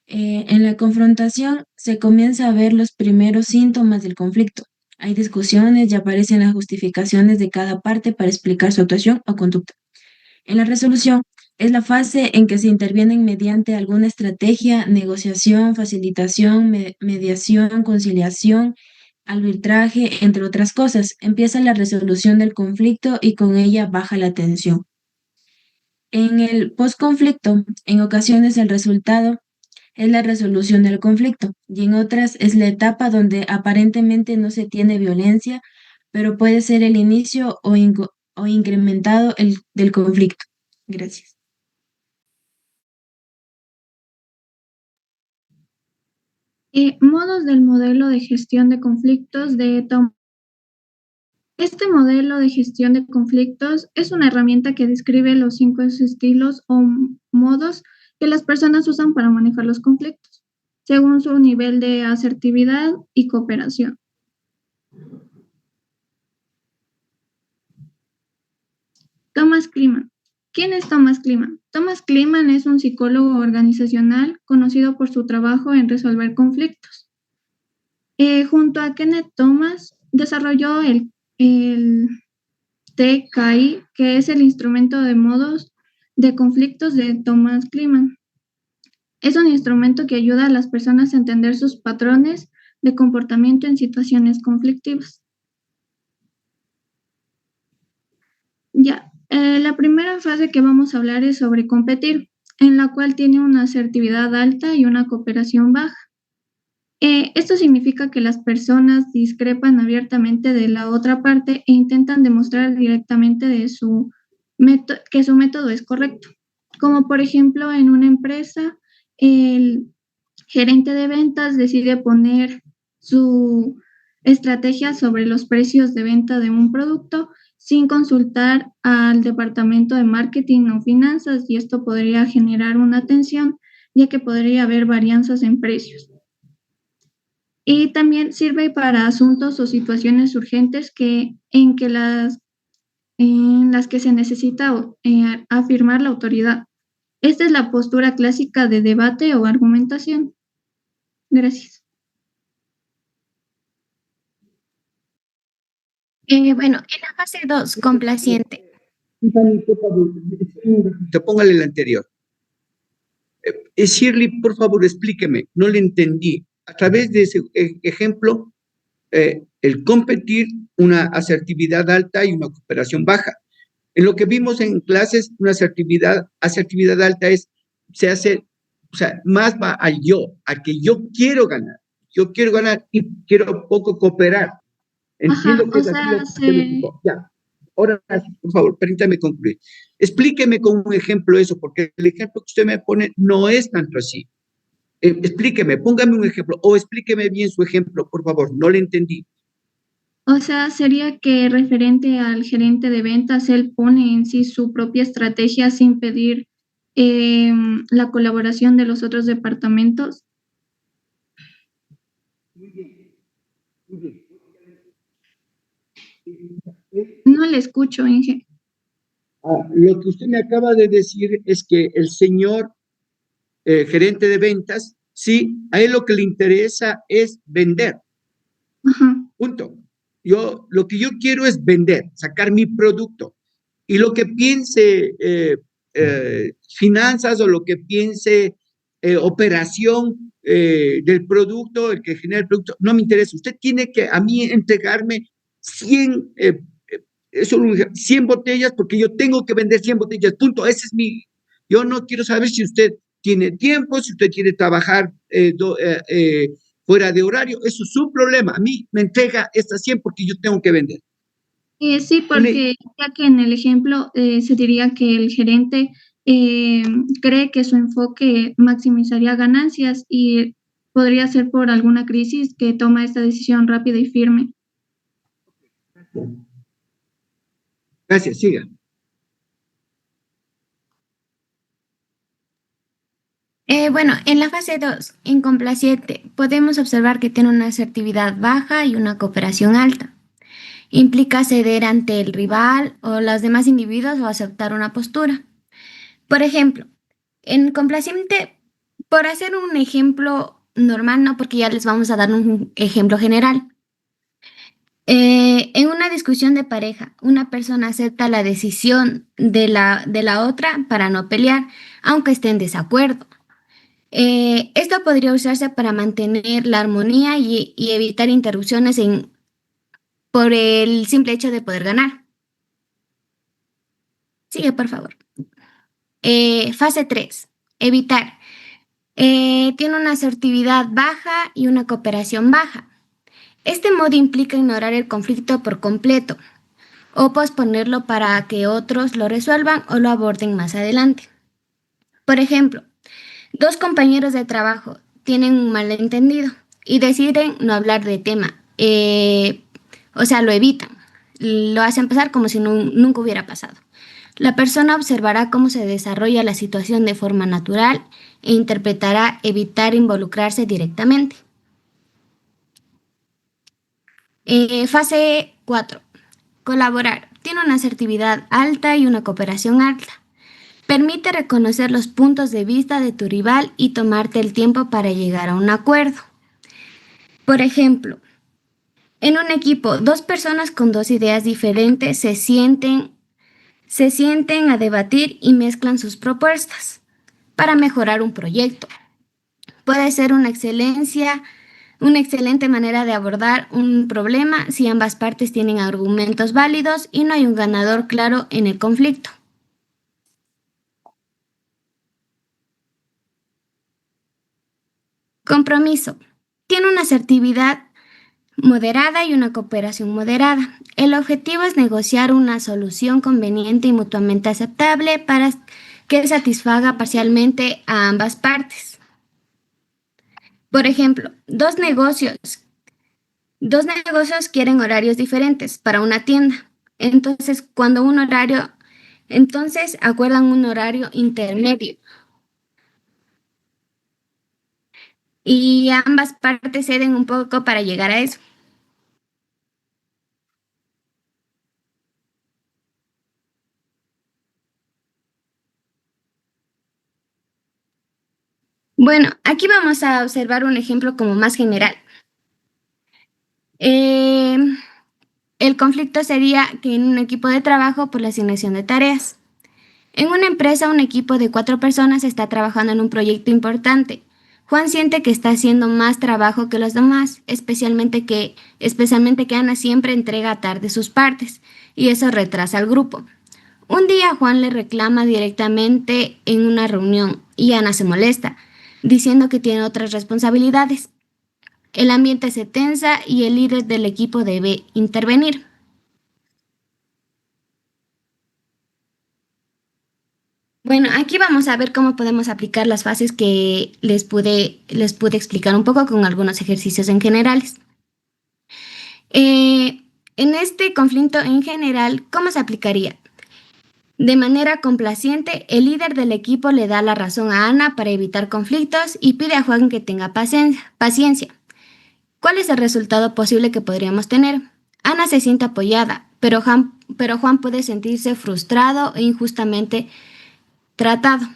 En la confrontación se comienza a ver los primeros síntomas del conflicto. Hay discusiones y aparecen las justificaciones de cada parte para explicar su actuación o conducta. En la resolución es la fase en que se intervienen mediante alguna estrategia, negociación, facilitación, mediación, conciliación, arbitraje, entre otras cosas. Empieza la resolución del conflicto y con ella baja la tensión. En el postconflicto, en ocasiones el resultado es la resolución del conflicto y en otras es la etapa donde aparentemente no se tiene violencia, pero puede ser el inicio o incrementado del conflicto. Gracias. Modos del modelo de gestión de conflictos de Tom. Este modelo de gestión de conflictos es una herramienta que describe los 5 estilos o modos que las personas usan para manejar los conflictos, según su nivel de asertividad y cooperación. Thomas Kliman. ¿Quién es Thomas Kliman? Thomas Kliman es un psicólogo organizacional conocido por su trabajo en resolver conflictos. Junto a Kenneth Thomas, desarrolló el TKI, que es el instrumento de modos de conflictos de Thomas Kliman. Es un instrumento que ayuda a las personas a entender sus patrones de comportamiento en situaciones conflictivas. Ya, la primera fase que vamos a hablar es sobre competir, en la cual tiene una asertividad alta y una cooperación baja. Esto significa que las personas discrepan abiertamente de la otra parte e intentan demostrar directamente que su método es correcto. Como por ejemplo en una empresa, el gerente de ventas decide poner su estrategia sobre los precios de venta de un producto sin consultar al departamento de marketing o finanzas, y esto podría generar una tensión, ya que podría haber varianzas en precios. Y también sirve para asuntos o situaciones urgentes en las que se necesita afirmar la autoridad. Esta es la postura clásica de debate o argumentación. Gracias. Bueno, en la fase 2, complaciente. Por favor, te póngale el anterior. Shirley, por favor, explíqueme, no le entendí. A través de ese ejemplo, el competir, una asertividad alta y una cooperación baja. En lo que vimos en clases, una asertividad alta se hace, o sea, más va al yo, a que yo quiero ganar y quiero poco cooperar. Entiendo que es así lo que usted me explicó. Ya, ahora, por favor, permítame concluir. Explíqueme con un ejemplo eso, porque el ejemplo que usted me pone no es tanto así. Explíqueme, póngame un ejemplo, o explíqueme bien su ejemplo, por favor, no le entendí. O sea, sería que referente al gerente de ventas, él pone en sí su propia estrategia sin pedir la colaboración de los otros departamentos. No le escucho, Inge. Lo que usted me acaba de decir es que el señor gerente de ventas, sí, a él lo que le interesa es vender. Punto. Lo que yo quiero es vender, sacar mi producto. Y lo que piense finanzas o lo que piense operación del producto, el que genera el producto, no me interesa. Usted tiene que a mí entregarme 100, 100 botellas porque yo tengo que vender 100 botellas, punto. Ese es yo no quiero saber si usted tiene tiempo, si usted quiere trabajar fuera de horario, eso es su problema. A mí me entrega estas 100 porque yo tengo que vender. Sí, porque ya que en el ejemplo se diría que el gerente cree que su enfoque maximizaría ganancias y podría ser por alguna crisis que toma esta decisión rápida y firme. Gracias, siga. Bueno, en la fase 2, incomplaciente, podemos observar que tiene una asertividad baja y una cooperación alta. Implica ceder ante el rival o los demás individuos o aceptar una postura. Por ejemplo, en complaciente, por hacer un ejemplo normal, no porque ya les vamos a dar un ejemplo general. En una discusión de pareja, una persona acepta la decisión de la otra para no pelear, aunque esté en desacuerdo. Esto podría usarse para mantener la armonía y evitar interrupciones por el simple hecho de poder ganar. Sigue, por favor. Fase 3. Evitar. Tiene una asertividad baja y una cooperación baja. Este modo implica ignorar el conflicto por completo o posponerlo para que otros lo resuelvan o lo aborden más adelante. Por ejemplo, dos compañeros de trabajo tienen un malentendido y deciden no hablar de tema, o sea, lo evitan, lo hacen pasar como si nunca hubiera pasado. La persona observará cómo se desarrolla la situación de forma natural e interpretará evitar involucrarse directamente. Fase 4. Colaborar. Tiene una asertividad alta y una cooperación alta. Permite reconocer los puntos de vista de tu rival y tomarte el tiempo para llegar a un acuerdo. Por ejemplo, en un equipo, dos personas con dos ideas diferentes se sienten a debatir y mezclan sus propuestas para mejorar un proyecto. Puede ser una excelente manera de abordar un problema si ambas partes tienen argumentos válidos y no hay un ganador claro en el conflicto. Compromiso. Tiene una asertividad moderada y una cooperación moderada. El objetivo es negociar una solución conveniente y mutuamente aceptable para que satisfaga parcialmente a ambas partes. Por ejemplo, dos negocios quieren horarios diferentes para una tienda. Entonces acuerdan un horario intermedio. Y ambas partes ceden un poco para llegar a eso. Bueno, aquí vamos a observar un ejemplo como más general. El conflicto sería que en un equipo de trabajo por la asignación de tareas. En una empresa, un equipo de 4 personas está trabajando en un proyecto importante. Juan siente que está haciendo más trabajo que los demás, especialmente que Ana siempre entrega tarde sus partes, y eso retrasa al grupo. Un día Juan le reclama directamente en una reunión y Ana se molesta, diciendo que tiene otras responsabilidades. El ambiente se tensa y el líder del equipo debe intervenir. Bueno, aquí vamos a ver cómo podemos aplicar las fases que les pude explicar un poco con algunos ejercicios en generales. En este conflicto en general, ¿cómo se aplicaría? De manera complaciente, el líder del equipo le da la razón a Ana para evitar conflictos y pide a Juan que tenga paciencia. ¿Cuál es el resultado posible que podríamos tener? Ana se siente apoyada, pero Juan puede sentirse frustrado e injustamente tratado.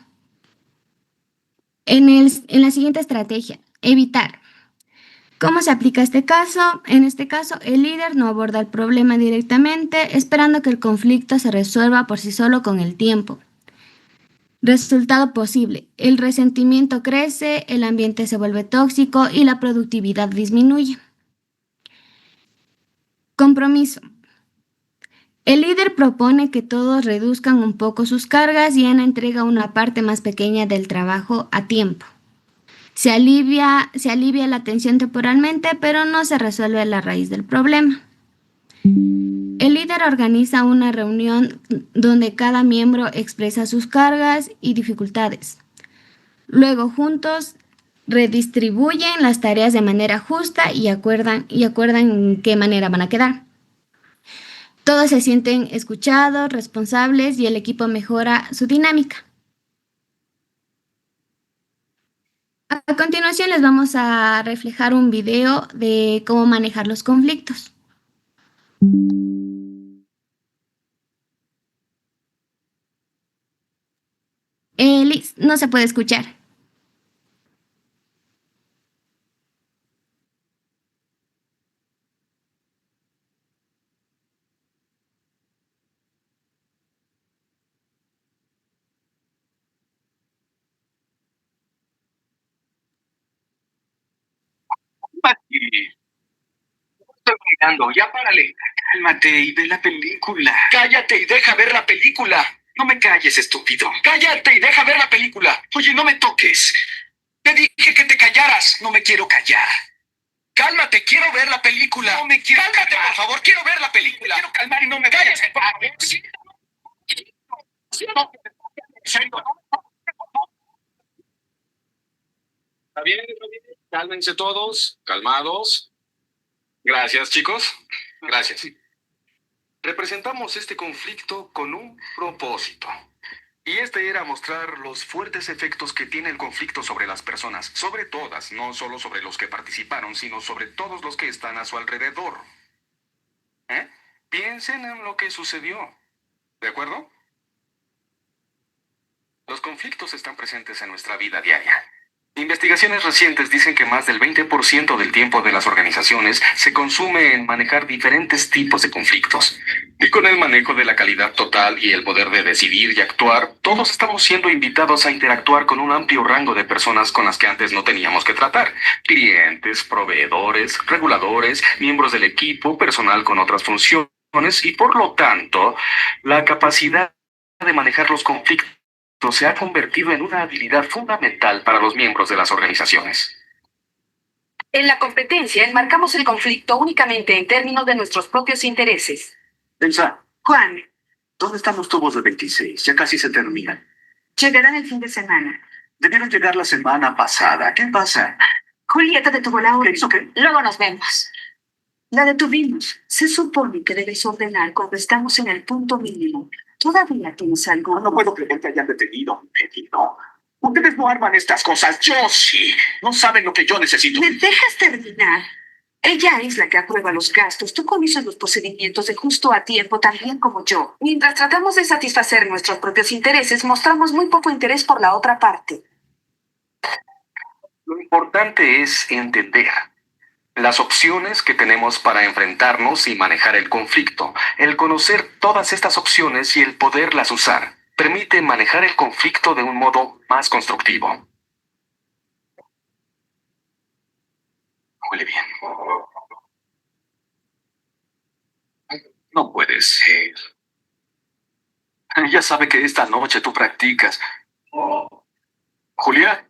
En la siguiente estrategia, evitar. ¿Cómo se aplica este caso? En este caso, el líder no aborda el problema directamente, esperando que el conflicto se resuelva por sí solo con el tiempo. Resultado posible, el resentimiento crece, el ambiente se vuelve tóxico y la productividad disminuye. Compromiso. El líder propone que todos reduzcan un poco sus cargas y Ana entrega una parte más pequeña del trabajo a tiempo. Se alivia la tensión temporalmente, pero no se resuelve la raíz del problema. El líder organiza una reunión donde cada miembro expresa sus cargas y dificultades. Luego juntos redistribuyen las tareas de manera justa y acuerdan en qué manera van a quedar. Todos se sienten escuchados, responsables y el equipo mejora su dinámica. A continuación les vamos a reflejar un video de cómo manejar los conflictos. Liz, no se puede escuchar. Estoy gritando, ya párale. Cálmate y ve la película. Cállate y deja ver la película. No me calles, estúpido. Cállate y deja ver la película. Oye, no me toques. Te dije que te callaras. No me quiero callar. Cálmate, quiero ver la película. No me quiero Cálmate, calmar. Por favor, quiero ver la película. Quiero calmar y no me calles. Está bien, cálmense todos, calmados. Gracias, chicos. Gracias. Representamos este conflicto con un propósito. Y este era mostrar los fuertes efectos que tiene el conflicto sobre las personas, sobre todas, no solo sobre los que participaron, sino sobre todos los que están a su alrededor. Piensen en lo que sucedió. ¿De acuerdo? Los conflictos están presentes en nuestra vida diaria. Investigaciones recientes dicen que más del 20% del tiempo de las organizaciones se consume en manejar diferentes tipos de conflictos. Y con el manejo de la calidad total y el poder de decidir y actuar, todos estamos siendo invitados a interactuar con un amplio rango de personas con las que antes no teníamos que tratar. Clientes, proveedores, reguladores, miembros del equipo, personal con otras funciones y por lo tanto, la capacidad de manejar los conflictos se ha convertido en una habilidad fundamental para los miembros de las organizaciones. En la competencia, enmarcamos el conflicto únicamente en términos de nuestros propios intereses. Elsa, Juan, ¿dónde están los tubos de 26? Ya casi se terminan. llegarán el fin de semana. Debieron llegar la semana pasada. ¿Qué pasa? Julieta detuvo la orden. ¿Qué hizo qué? Luego nos vemos. La detuvimos. Se supone que debes ordenar cuando estamos en el punto mínimo. ¿Todavía tienes algo? No puedo creer que hayan detenido mi pedido. Ustedes no arman estas cosas. Yo sí. No saben lo que yo necesito. ¿Me dejas terminar? Ella es la que aprueba los gastos. Tú conoces los procedimientos de justo a tiempo, tan bien como yo. Mientras tratamos de satisfacer nuestros propios intereses, mostramos muy poco interés por la otra parte. Lo importante es entender las opciones que tenemos para enfrentarnos y manejar el conflicto. El conocer todas estas opciones y el poderlas usar permite manejar el conflicto de un modo más constructivo. Huele bien. No puede ser. Ya sabe que esta noche tú practicas. Julia.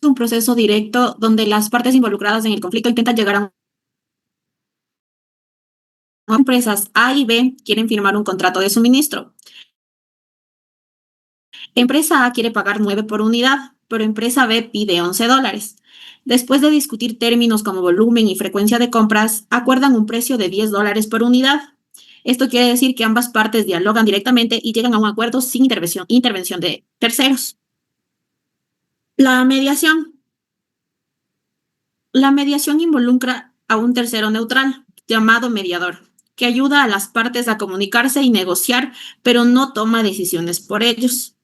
Un proceso directo donde las partes involucradas en el conflicto intentan llegar a empresas A y B quieren firmar un contrato de suministro. Empresa A quiere pagar 9 por unidad, pero empresa B pide $11. Después de discutir términos como volumen y frecuencia de compras, acuerdan un precio de $10 por unidad. Esto quiere decir que ambas partes dialogan directamente y llegan a un acuerdo sin intervención de terceros. La mediación. La mediación involucra a un tercero neutral, llamado mediador, que ayuda a las partes a comunicarse y negociar, pero no toma decisiones por ellos.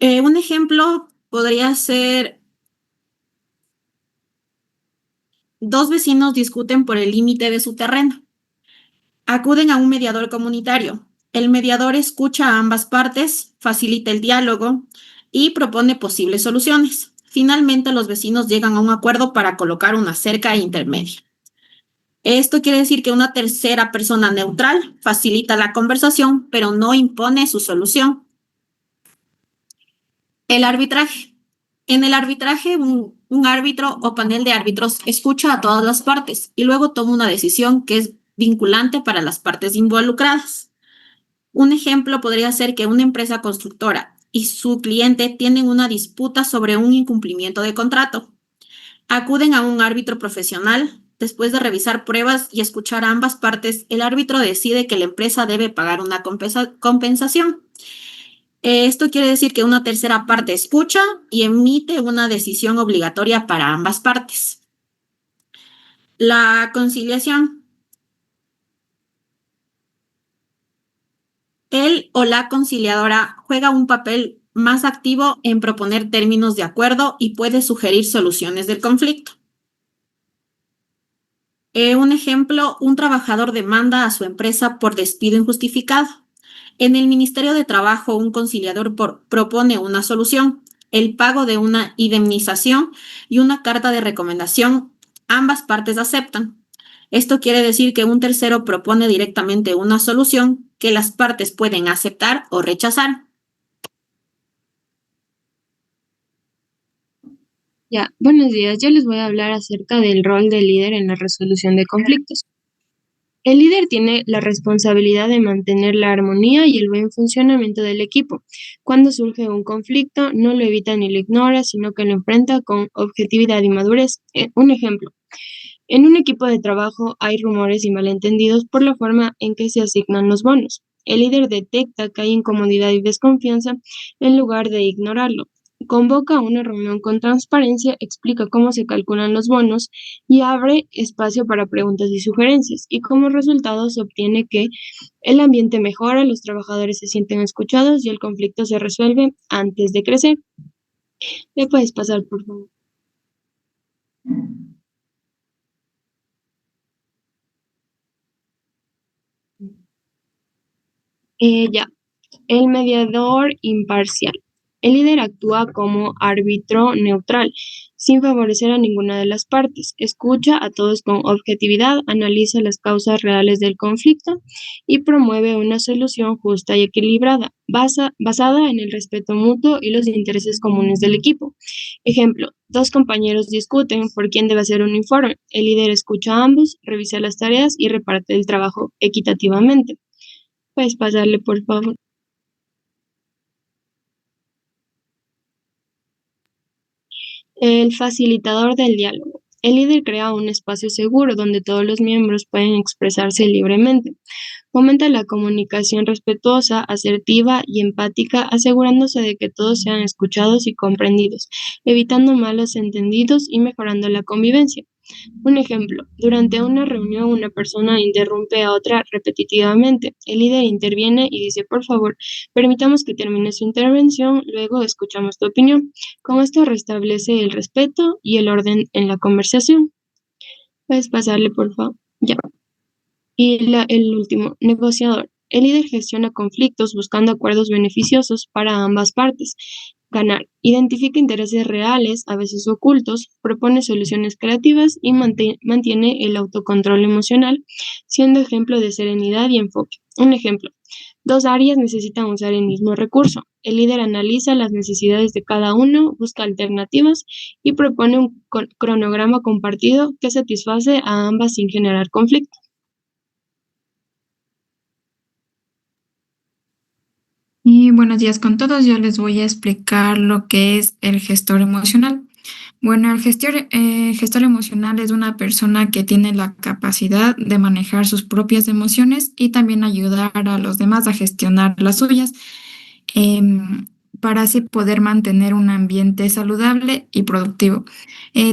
Un ejemplo podría ser: dos vecinos discuten por el límite de su terreno. Acuden a un mediador comunitario. El mediador escucha a ambas partes, facilita el diálogo y propone posibles soluciones. Finalmente, los vecinos llegan a un acuerdo para colocar una cerca intermedia. Esto quiere decir que una tercera persona neutral facilita la conversación, pero no impone su solución. El arbitraje. En el arbitraje, un árbitro o panel de árbitros escucha a todas las partes y luego toma una decisión que es vinculante para las partes involucradas. Un ejemplo podría ser que una empresa constructora y su cliente tienen una disputa sobre un incumplimiento de contrato. Acuden a un árbitro profesional. Después de revisar pruebas y escuchar a ambas partes, el árbitro decide que la empresa debe pagar una compensación. Esto quiere decir que una tercera parte escucha y emite una decisión obligatoria para ambas partes. La conciliación. Él o la conciliadora juega un papel más activo en proponer términos de acuerdo y puede sugerir soluciones del conflicto. Un ejemplo: un trabajador demanda a su empresa por despido injustificado. En el Ministerio de Trabajo, un conciliador propone una solución: el pago de una indemnización y una carta de recomendación. Ambas partes aceptan. Esto quiere decir que un tercero propone directamente una solución que las partes pueden aceptar o rechazar. Ya, buenos días. Yo les voy a hablar acerca del rol del líder en la resolución de conflictos. El líder tiene la responsabilidad de mantener la armonía y el buen funcionamiento del equipo. Cuando surge un conflicto, no lo evita ni lo ignora, sino que lo enfrenta con objetividad y madurez. Un ejemplo: en un equipo de trabajo hay rumores y malentendidos por la forma en que se asignan los bonos. El líder detecta que hay incomodidad y desconfianza en lugar de ignorarlo. Convoca una reunión con transparencia, explica cómo se calculan los bonos y abre espacio para preguntas y sugerencias. Y como resultado se obtiene que el ambiente mejora, los trabajadores se sienten escuchados y el conflicto se resuelve antes de crecer. ¿Me puedes pasar, por favor? Ya. El mediador imparcial. El líder actúa como árbitro neutral, sin favorecer a ninguna de las partes. Escucha a todos con objetividad, analiza las causas reales del conflicto y promueve una solución justa y equilibrada, basada en el respeto mutuo y los intereses comunes del equipo. Ejemplo, dos compañeros discuten por quién debe hacer un informe. El líder escucha a ambos, revisa las tareas y reparte el trabajo equitativamente. Puedes pasarle, por favor. El facilitador del diálogo. El líder crea un espacio seguro donde todos los miembros pueden expresarse libremente. Fomenta la comunicación respetuosa, asertiva y empática, asegurándose de que todos sean escuchados y comprendidos, evitando malos entendidos y mejorando la convivencia. Un ejemplo, durante una reunión una persona interrumpe a otra repetitivamente. El líder interviene y dice, por favor, permitamos que termine su intervención, luego escuchamos tu opinión. Con esto restablece el respeto y el orden en la conversación. Puedes pasarle, por favor. Ya. Y el último, negociador. El líder gestiona conflictos buscando acuerdos beneficiosos para ambas partes. Ganar. Identifica intereses reales, a veces ocultos, propone soluciones creativas y mantiene el autocontrol emocional, siendo ejemplo de serenidad y enfoque. Un ejemplo. Dos áreas necesitan usar el mismo recurso. El líder analiza las necesidades de cada uno, busca alternativas y propone un cronograma compartido que satisface a ambas sin generar conflicto. Y buenos días con todos. Yo les voy a explicar lo que es el gestor emocional. Bueno, el gestor emocional es una persona que tiene la capacidad de manejar sus propias emociones y también ayudar a los demás a gestionar las suyas, para así poder mantener un ambiente saludable y productivo.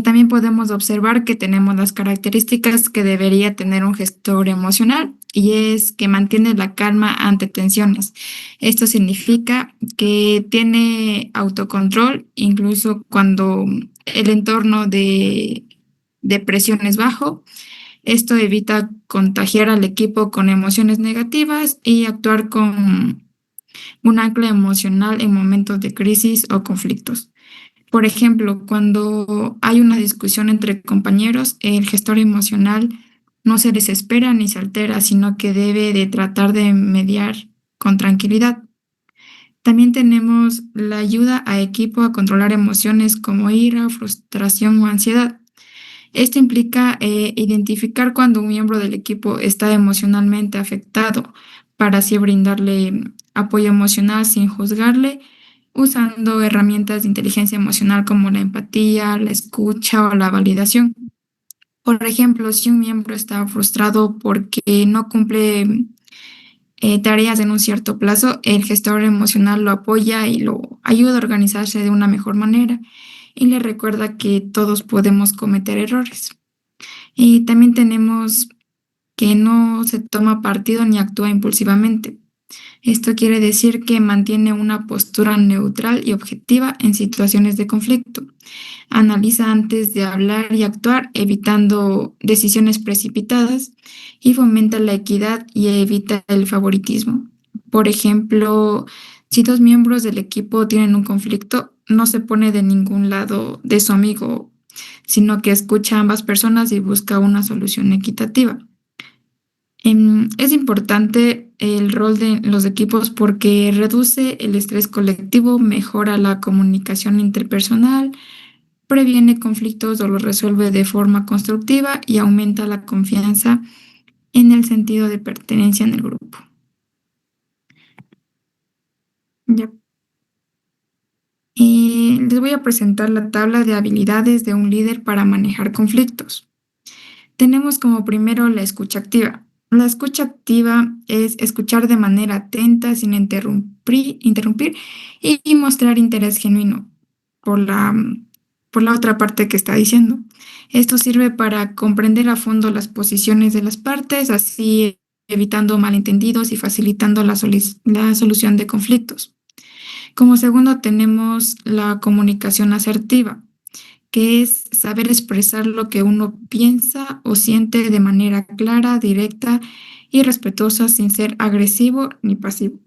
También podemos observar que tenemos las características que debería tener un gestor emocional, y es que mantiene la calma ante tensiones. Esto significa que tiene autocontrol incluso cuando el entorno de presión es bajo. Esto evita contagiar al equipo con emociones negativas y actuar con un ancla emocional en momentos de crisis o conflictos. Por ejemplo, cuando hay una discusión entre compañeros, el gestor emocional no se desespera ni se altera, sino que debe de tratar de mediar con tranquilidad. También tenemos la ayuda a equipo a controlar emociones como ira, frustración o ansiedad. Esto implica identificar cuando un miembro del equipo está emocionalmente afectado, para así brindarle apoyo emocional sin juzgarle, usando herramientas de inteligencia emocional como la empatía, la escucha o la validación. Por ejemplo, si un miembro está frustrado porque no cumple tareas en un cierto plazo, el gestor emocional lo apoya y lo ayuda a organizarse de una mejor manera y le recuerda que todos podemos cometer errores. Y también tenemos que no se toma partido ni actúa impulsivamente. Esto quiere decir que mantiene una postura neutral y objetiva en situaciones de conflicto. Analiza antes de hablar y actuar, evitando decisiones precipitadas, y fomenta la equidad y evita el favoritismo. Por ejemplo, si dos miembros del equipo tienen un conflicto, no se pone de ningún lado de su amigo, sino que escucha a ambas personas y busca una solución equitativa. Es importante el rol de los equipos porque reduce el estrés colectivo, mejora la comunicación interpersonal, previene conflictos o los resuelve de forma constructiva y aumenta la confianza en el sentido de pertenencia en el grupo. Ya. Les voy a presentar la tabla de habilidades de un líder para manejar conflictos. Tenemos como primero la escucha activa. La escucha activa es escuchar de manera atenta, sin interrumpir y mostrar interés genuino por la otra parte que está diciendo. Esto sirve para comprender a fondo las posiciones de las partes, así evitando malentendidos y facilitando la solución de conflictos. Como segundo tenemos la comunicación asertiva, que es saber expresar lo que uno piensa o siente de manera clara, directa y respetuosa sin ser agresivo ni pasivo.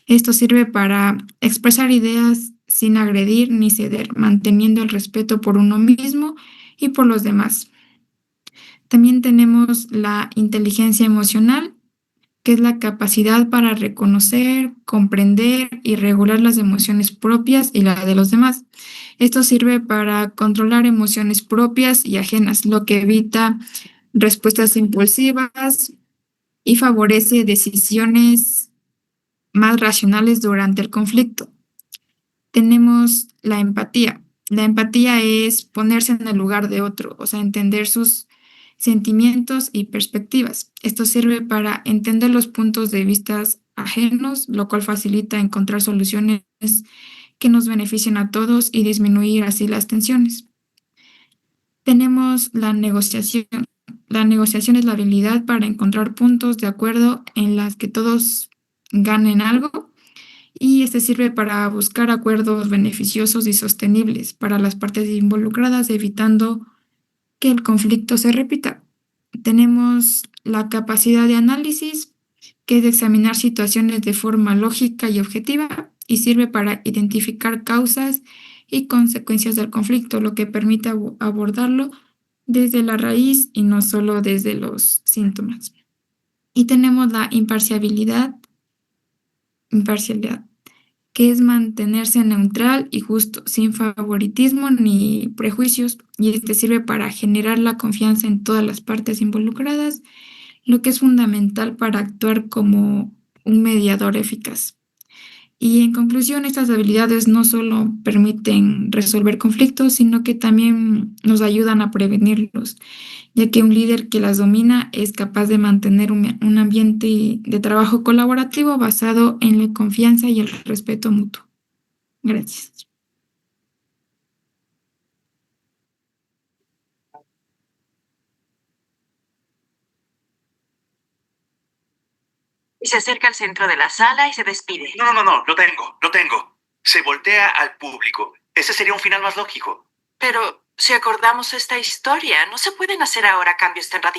Esto sirve para expresar ideas sin agredir ni ceder, manteniendo el respeto por uno mismo y por los demás. También tenemos la inteligencia emocional, que es la capacidad para reconocer, comprender y regular las emociones propias y la de los demás. Esto sirve para controlar emociones propias y ajenas, lo que evita respuestas impulsivas y favorece decisiones más racionales durante el conflicto. Tenemos la empatía. La empatía es ponerse en el lugar de otro, o sea, entender sus sentimientos y perspectivas. Esto sirve para entender los puntos de vista ajenos, lo cual facilita encontrar soluciones que nos beneficien a todos y disminuir así las tensiones. Tenemos la negociación. La negociación es la habilidad para encontrar puntos de acuerdo en las que todos ganen algo, y este sirve para buscar acuerdos beneficiosos y sostenibles para las partes involucradas, evitando que el conflicto se repita. Tenemos la capacidad de análisis, que es de examinar situaciones de forma lógica y objetiva y sirve para identificar causas y consecuencias del conflicto, lo que permite abordarlo desde la raíz y no solo desde los síntomas. Y tenemos la imparcialidad, que es mantenerse neutral y justo, sin favoritismo ni prejuicios, y este sirve para generar la confianza en todas las partes involucradas, lo que es fundamental para actuar como un mediador eficaz. Y en conclusión, estas habilidades no solo permiten resolver conflictos, sino que también nos ayudan a prevenirlos, ya que un líder que las domina es capaz de mantener un ambiente de trabajo colaborativo basado en la confianza y el respeto mutuo. Gracias. Y se acerca al centro de la sala y se despide. No, lo tengo. Se voltea al público. Ese sería un final más lógico. Pero si acordamos esta historia, no se pueden hacer ahora cambios tan radicales.